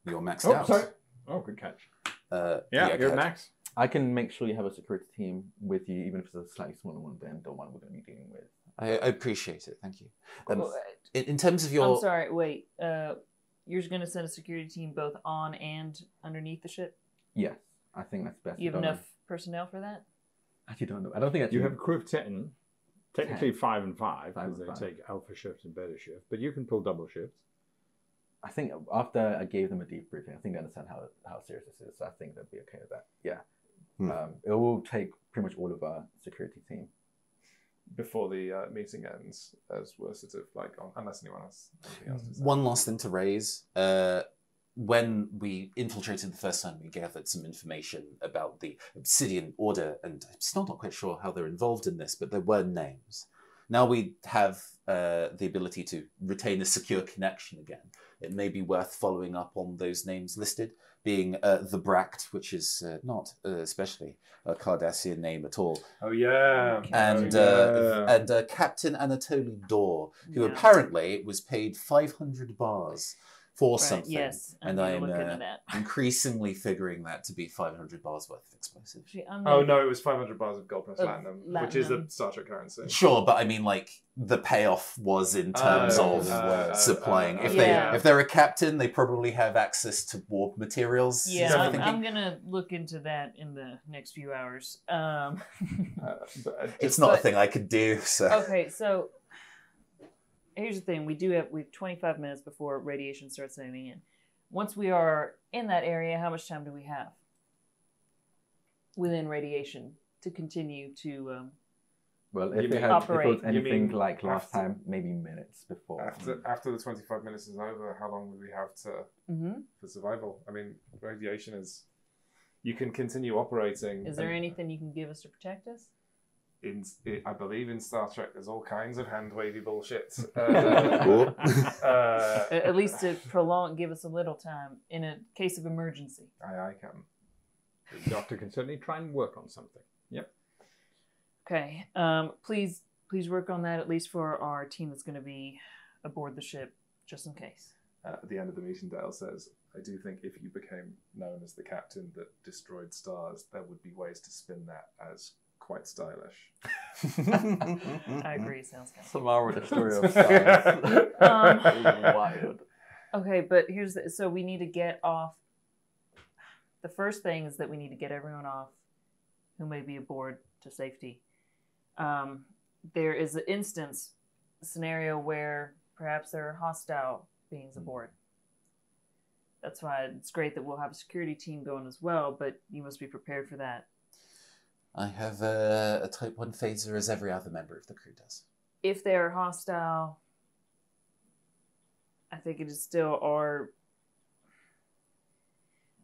You're maxed Oh, out. sorry. Oh, good catch. Yeah, Yeah, you're okay. max. I can make sure you have a security team with you, even if it's a slightly smaller one than the one we're going to be dealing with. I appreciate it. Thank you. Well, In terms of your... I'm sorry, wait. You're going to send a security team both on and underneath the ship? Yes, I think that's best. You have done. enough personnel for that? actually don't know. I don't think You have a crew of 10. Technically 5 and 5, Five because and they five. take alpha shift and beta shift. But you can pull double shifts. I think after I gave them a deep briefing, I think they understand how serious this is. So I think they'll be okay with that. Yeah. It will take pretty much all of our security team. Before the meeting ends, as we're sort of like, unless anyone else. Anything else to say. One last thing to raise. When we infiltrated the first time, we gathered some information about the Obsidian Order, and I'm still not quite sure how they're involved in this, but there were names. Now we have the ability to retain a secure connection again. It may be worth following up on those names listed, being the Bract, which is not especially a Cardassian name at all, Oh yeah. and Captain Anatoly Dor, who Yeah. apparently was paid 500 bars for Right, something. yes, and I'm I'm looking at that. increasingly figuring that to be 500 bars worth of explosives. Actually, I'm Oh gonna- no, it was 500 bars of gold plus Of platinum, which is the platinum. Star Trek currency. Sure, but I mean, like, the payoff was in terms of supplying. If yeah. if they're a captain, they probably have access to warp materials. is Yeah, my I'm thinking. gonna look into that in the next few hours. It's not a thing I could do. So Okay, so here's the thing: we have 25 minutes before radiation starts setting in. Once we are in that area, how much time do we have within radiation to continue to? Well, You if mean- it was You anything mean like last after- time, maybe minutes before. After the 25 minutes is over, how long would we have for survival? I mean, radiation is. You can continue operating. Is there and anything you can give us to protect us? I believe in Star Trek, there's all kinds of hand wavy bullshit. At least to give us a little time in a case of emergency. I can. The doctor can certainly try and work on something. Yep. Okay. Please work on that at least for our team that's going to be aboard the ship, just in case. At the end of the meeting, Dale says, I do think if you became known as the captain that destroyed stars, there would be ways to spin that as quite stylish. I agree. Sounds kind of. Samara, the story of stars. Wild. Okay, but so we need to get off. The first thing is that we need to get everyone off who may be aboard to safety. There is a scenario where perhaps there are hostile beings aboard. That's why it's great that we'll have a security team going as well, but you must be prepared for that. I have a Type 1 phaser as every other member of the crew does. If they are hostile, I think it is still our...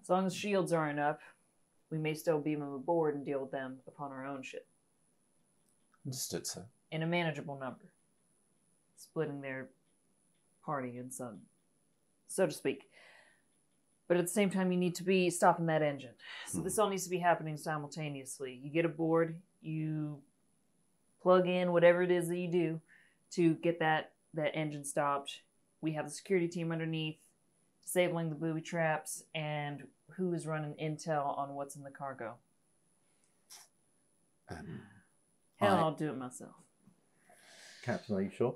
As long as shields aren't up, we may still beam them aboard and deal with them upon our own ship. Understood, sir. In a manageable number. Splitting their party in some, so to speak. But at the same time, you need to be stopping that engine. So this all needs to be happening simultaneously. You get aboard, you plug in whatever it is that you do to get that engine stopped. We have the security team underneath, disabling the booby traps, and who is running intel on what's in the cargo. Hell, I'll do it myself. Captain, are you sure?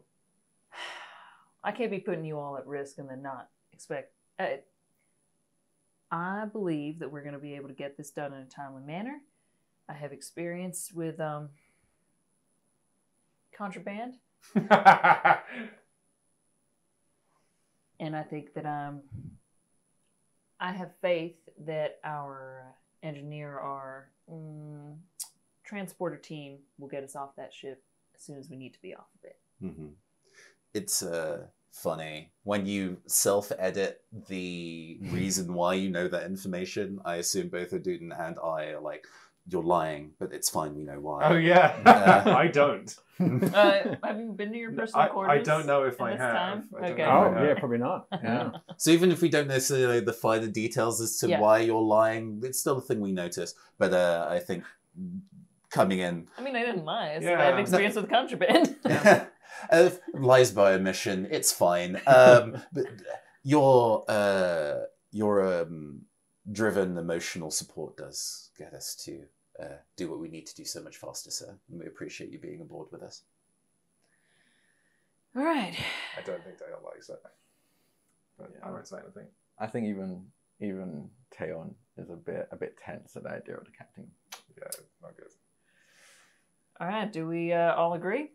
I can't be putting you all at risk and then not expect... I believe that we're going to be able to get this done in a timely manner. I have experience with contraband, and I think that I have faith that our engineer, our transporter team will get us off that ship as soon as we need to be off of it. Mm-hmm. It's funny when you self-edit the reason why you know that information. I assume both Aduden and I are like, you're lying, but it's fine, we know why. Oh yeah, I don't. Have you been to your personal quarters? I don't know if in I this have. time? I don't Okay. know if I Oh, yeah, have. probably not. Yeah. So even if we don't necessarily know the finer details as to Yeah. why you're lying, it's still a thing we notice. But I think coming in... I mean, I didn't lie. I said I Yeah. have experience with contraband. lies by omission, it's fine. But your driven emotional support does get us to do what we need to do so much faster, sir. And we appreciate you being aboard with us. All right. I don't think Dale likes it. But Yeah. I won't say anything. I think even Taeon is a bit tense at the idea of the captain. Yeah, not good. All right, do we all agree?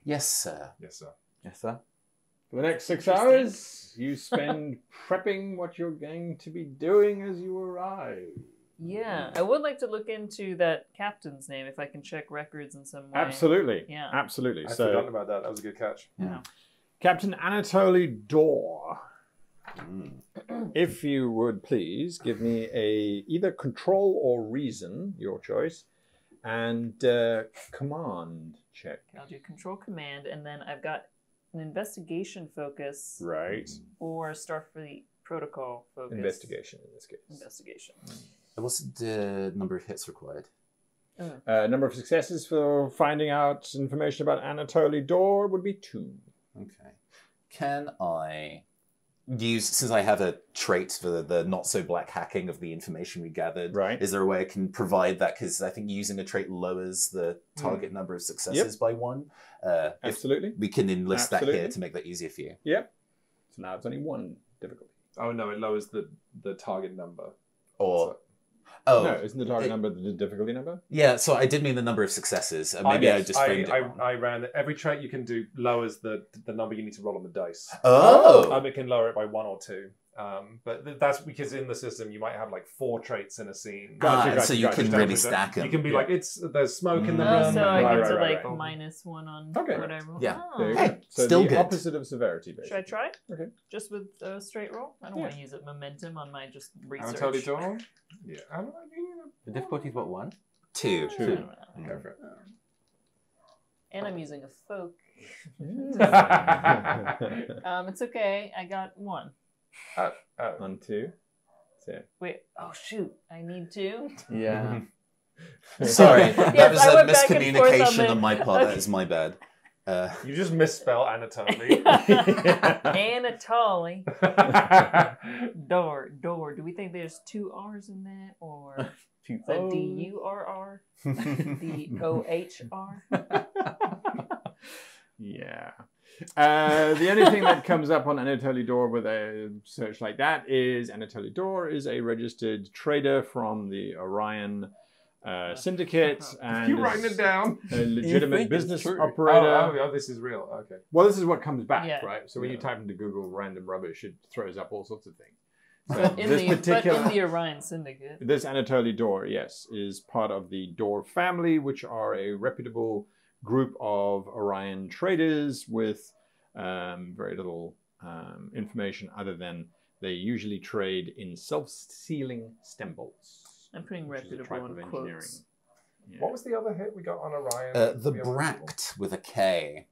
Yes, sir. Yes, sir. Yes, sir. For the next 6 Interesting. hours, you spend prepping what you're going to be doing as you arrive. Yeah, I would like to look into that captain's name if I can check records in some way. Absolutely. Yeah. Absolutely. I'd So, forgotten about that. That was a good catch. Captain Anatoly Dor, Mm. if you would please give me either control or reason, your choice, and command check. I'll do control command, and then I've got an investigation focus Right. or Starfleet protocol focus. Investigation in this case. Investigation. And what's the number of hits required? Number of successes for finding out information about Anatoly Dor would be 2. Okay. Can I use, since I have a trait for the not so black hacking of the information we gathered, Right. is there a way I can provide that? Because I think using a trait lowers the target number of successes by 1. If Absolutely. we can enlist that here Absolutely. to make that easier for you. Yep. So now it's only 1 difficulty. Oh no, it lowers the target number. Or, No, isn't the target number the difficulty number? yeah, so I did mean the number of successes. Maybe I just framed it wrong. I ran every trait you can do lowers the number you need to roll on the dice. Oh! It can lower it by 1 or 2. But that's because in the system you might have like 4 traits in a scene. So you can really stack them. You can be like, there's smoke in the Oh, room. so I Right, get to right, like right. -1 on Okay. whatever. Yeah. Oh. There you Hey, go. So still the good. opposite of severity, basically. Should I try? Okay. Just with a straight roll? I don't Yeah. want to use it momentum on my just I'm research. totally Dawn. Yeah. I don't know. The difficulty is what, 1? 2. Two. Go for it. And I'm using a folk. Mm. It's okay. I got 1. On 2. So, Wait. Oh shoot! I need 2. Yeah. Sorry, that Yes, was I a went back and forth on miscommunication the- on my part. Okay. That is my bad. You just misspell Anatoly. Anatoly. Door. Do we think there's 2 R's in that, or is that D-U-R-R? D-O-H-R? yeah. The only thing that comes up on Anatoly Dor with a search like that is Anatoly Dor is a registered trader from the Orion syndicate and You writing it down? a legitimate think it's business true? operator. Oh, this is real. Okay. Well, this is what comes back, Yeah. right? So when you type into Google random rubbish, it throws up all sorts of things. So But in, this but in the Orion Syndicate. This Anatoly Dor, yes, is part of the Dor family, which are a reputable group of Orion traders with very little information other than they usually trade in self-sealing stem bolts. I'm putting which is a reputable type in of engineering. quotes. Yeah. What was the other hit we got on Orion? The other people? Bract with a K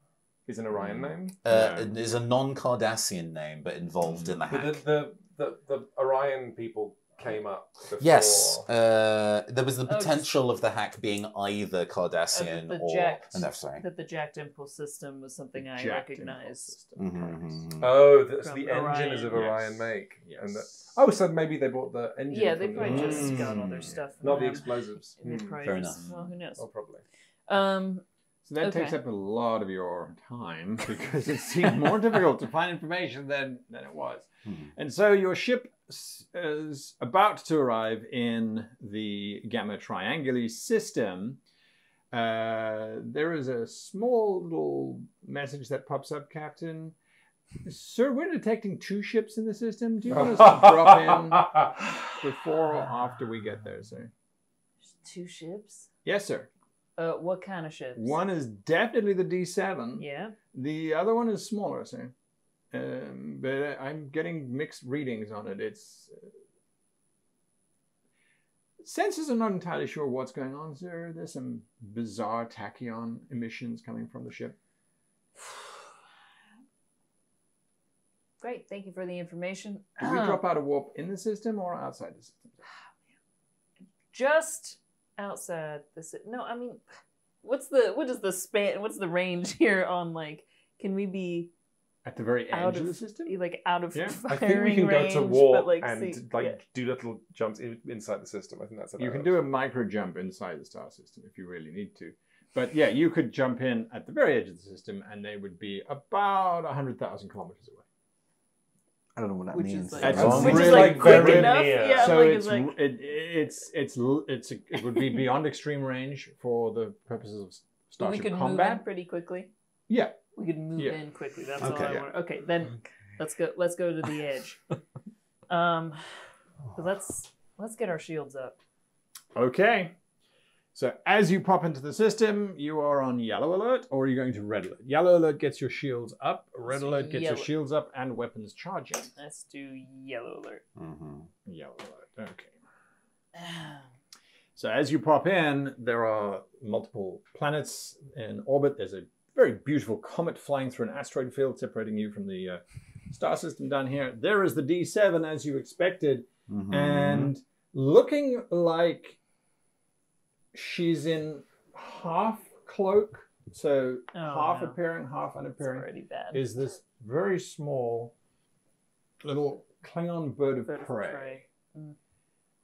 Is an Orion name? is a non-Cardassian name, but involved in the hack. But the Orion people came up before. Yes, there was the Oh, potential of the hack being either Cardassian the or... jacked- no, sorry. That the jacked impulse system was something I Jacked recognized. impulse system, Mhm. Oh, that's From the engine is of Orion Yes. make. Yes. And oh, so maybe they bought the engine. Yeah, they from probably the- just got all their stuff. from Not the them. explosives. And they probably Fair just- enough. Well, who knows? Oh, probably. So that takes Okay. up a lot of your time because it seemed more difficult to find information than it was. And so your ship is about to arrive in the Gamma Trianguli system. There is a small little message that pops up, Captain. Sir, we're detecting 2 ships in the system. Do you want us to drop in before or after we get there, sir? There's 2 ships? Yes, sir. What kind of ships? One is definitely the D7. Yeah. The other one is smaller, sir. But I'm getting mixed readings on it. It's sensors are not entirely sure what's going on, sir. There's some bizarre tachyon emissions coming from the ship. Great. Thank you for the information. Did we drop out a warp in the system or outside the system? Just outside the city. No, I mean, what is the span? What's the range here on like? Can we be At the very out edge of the of system? like out of Yeah. I firing think we can range, go to warp but like and see, do little jumps inside the system. I think that's You allowed. can do a micro jump inside the star system if you really need to. But yeah, you could jump in at the very edge of the system and they would be about 100,000 kilometers away. I don't know what that Which means. is like, It's Long? which is really like quick very enough. near. Yeah, So like, it would be beyond extreme range for the purposes of we Starship could move in combat. pretty quickly. Yeah. We could move Yeah. in quickly. That's Okay. all I want. Okay, then let's go. Let's go to the edge. So let's get our shields up. Okay. So as you pop into the system, you are on yellow alert, or are you going to red alert? Yellow alert gets your shields up. Red So alert gets your yellow. shields up and weapons charging. Let's do yellow alert. Yellow alert. Okay. So as you pop in, there are multiple planets in orbit. There's a very beautiful comet flying through an asteroid field separating you from the star system down here. There is the D7 as you expected, and looking like she's in half cloak, so half no. appearing, half It's unappearing, already bad. is this very small little Klingon bird of Bird of prey.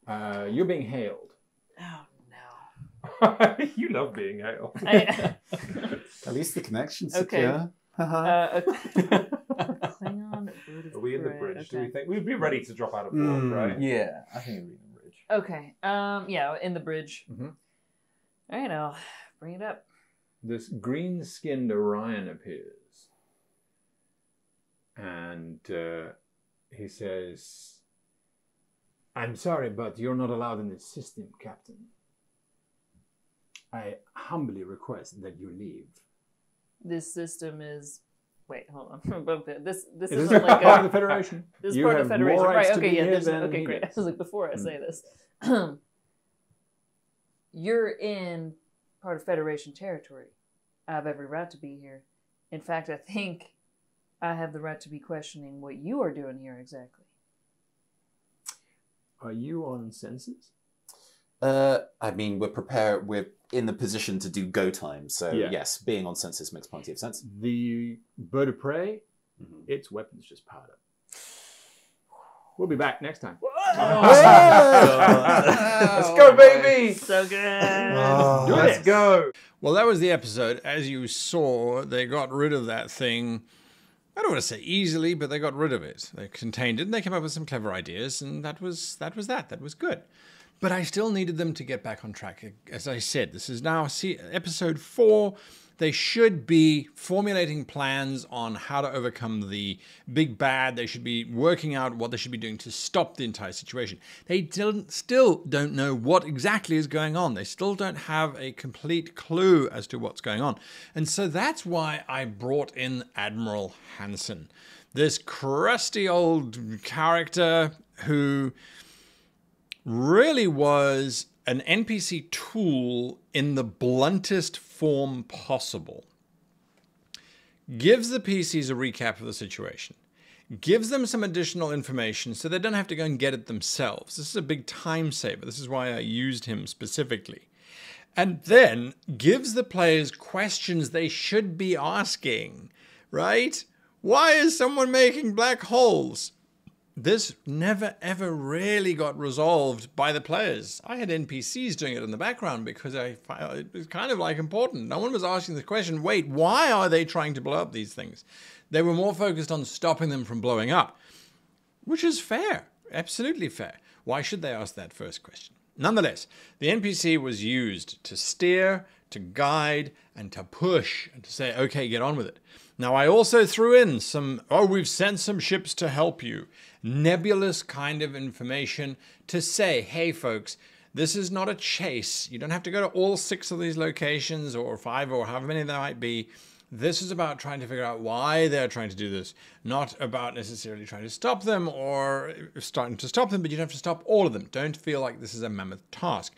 prey. You're being hailed. Oh no. You love being hailed. At least the connection's Okay. secure. Klingon bird of Are we in the prey, bridge? Do okay. we think we'd be ready to drop out of warp, right? Yeah, I think it'd be the bridge. Okay. Yeah, in the bridge. Mhm. All right, now bring it up. This green-skinned Orion appears, and he says, "I'm sorry, but you're not allowed in this system, Captain. I humbly request that you leave." This system is. Wait, hold on. This It isn't is like part of a. the Federation. This is You part of the have more Federation, rights right? to Okay, be yeah. here This, than okay, he great. I does. was like, before I say this, you're in part of Federation territory. I have every right to be here. In fact, I think I have the right to be questioning what you are doing here exactly. Are you on census? I mean, we're in the position to do go time, so Yeah. yes, being on census makes plenty of sense. The bird of prey, its weapons just powered up. We'll be back next time. Let's go, baby! So good. Let's go! Well, that was the episode. As you saw, they got rid of that thing. I don't want to say easily, but they got rid of it. They contained it, and they came up with some clever ideas, and that was that. That was good. But I still needed them to get back on track. As I said, this is now episode 4. They should be formulating plans on how to overcome the big bad. They should be working out what they should be doing to stop the entire situation. They still don't know what exactly is going on. They still don't have a complete clue as to what's going on. And so that's why I brought in Admiral Hansen, this crusty old character who really was an NPC tool in the bluntest form possible. Gives the PCs a recap of the situation. Gives them some additional information so they don't have to go and get it themselves. This is a big time saver. This is why I used him specifically. And then gives the players questions they should be asking, right? Why is someone making black holes? This never ever really got resolved by the players. I had NPCs doing it in the background because it was kind of like important. No one was asking the question, wait, why are they trying to blow up these things? They were more focused on stopping them from blowing up, which is fair, absolutely fair. Why should they ask that first question? Nonetheless, the NPC was used to steer, to guide, and to push, and to say, okay, get on with it. Now, I also threw in some, we've sent some ships to help you. Nebulous kind of information to say, hey, folks, this is not a chase. You don't have to go to all 6 of these locations or 5 or however many there might be. This is about trying to figure out why they're trying to do this, not about necessarily trying to stop them or starting to stop them, but you don't have to stop all of them. Don't feel like this is a mammoth task.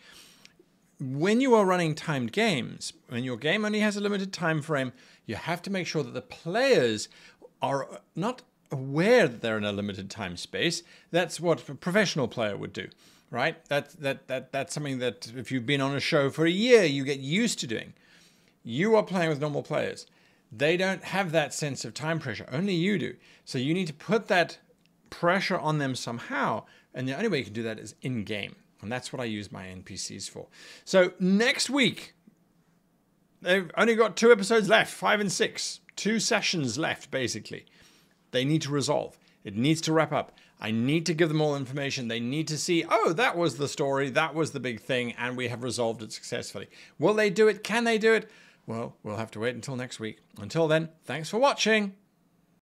When you are running timed games, when your game only has a limited time frame, you have to make sure that the players are not aware that they're in a limited time space. That's what a professional player would do, right? That's something that if you've been on a show for a year, you get used to doing. You are playing with normal players. They don't have that sense of time pressure. Only you do. So you need to put that pressure on them somehow. And the only way you can do that is in-game. And that's what I use my NPCs for. So next week, they've only got 2 episodes left, 5 and 6. 2 sessions left, basically. They need to resolve. It needs to wrap up. I need to give them all information. They need to see, oh, that was the story, that was the big thing, and we have resolved it successfully. Will they do it? Can they do it? Well, we'll have to wait until next week. Until then, thanks for watching.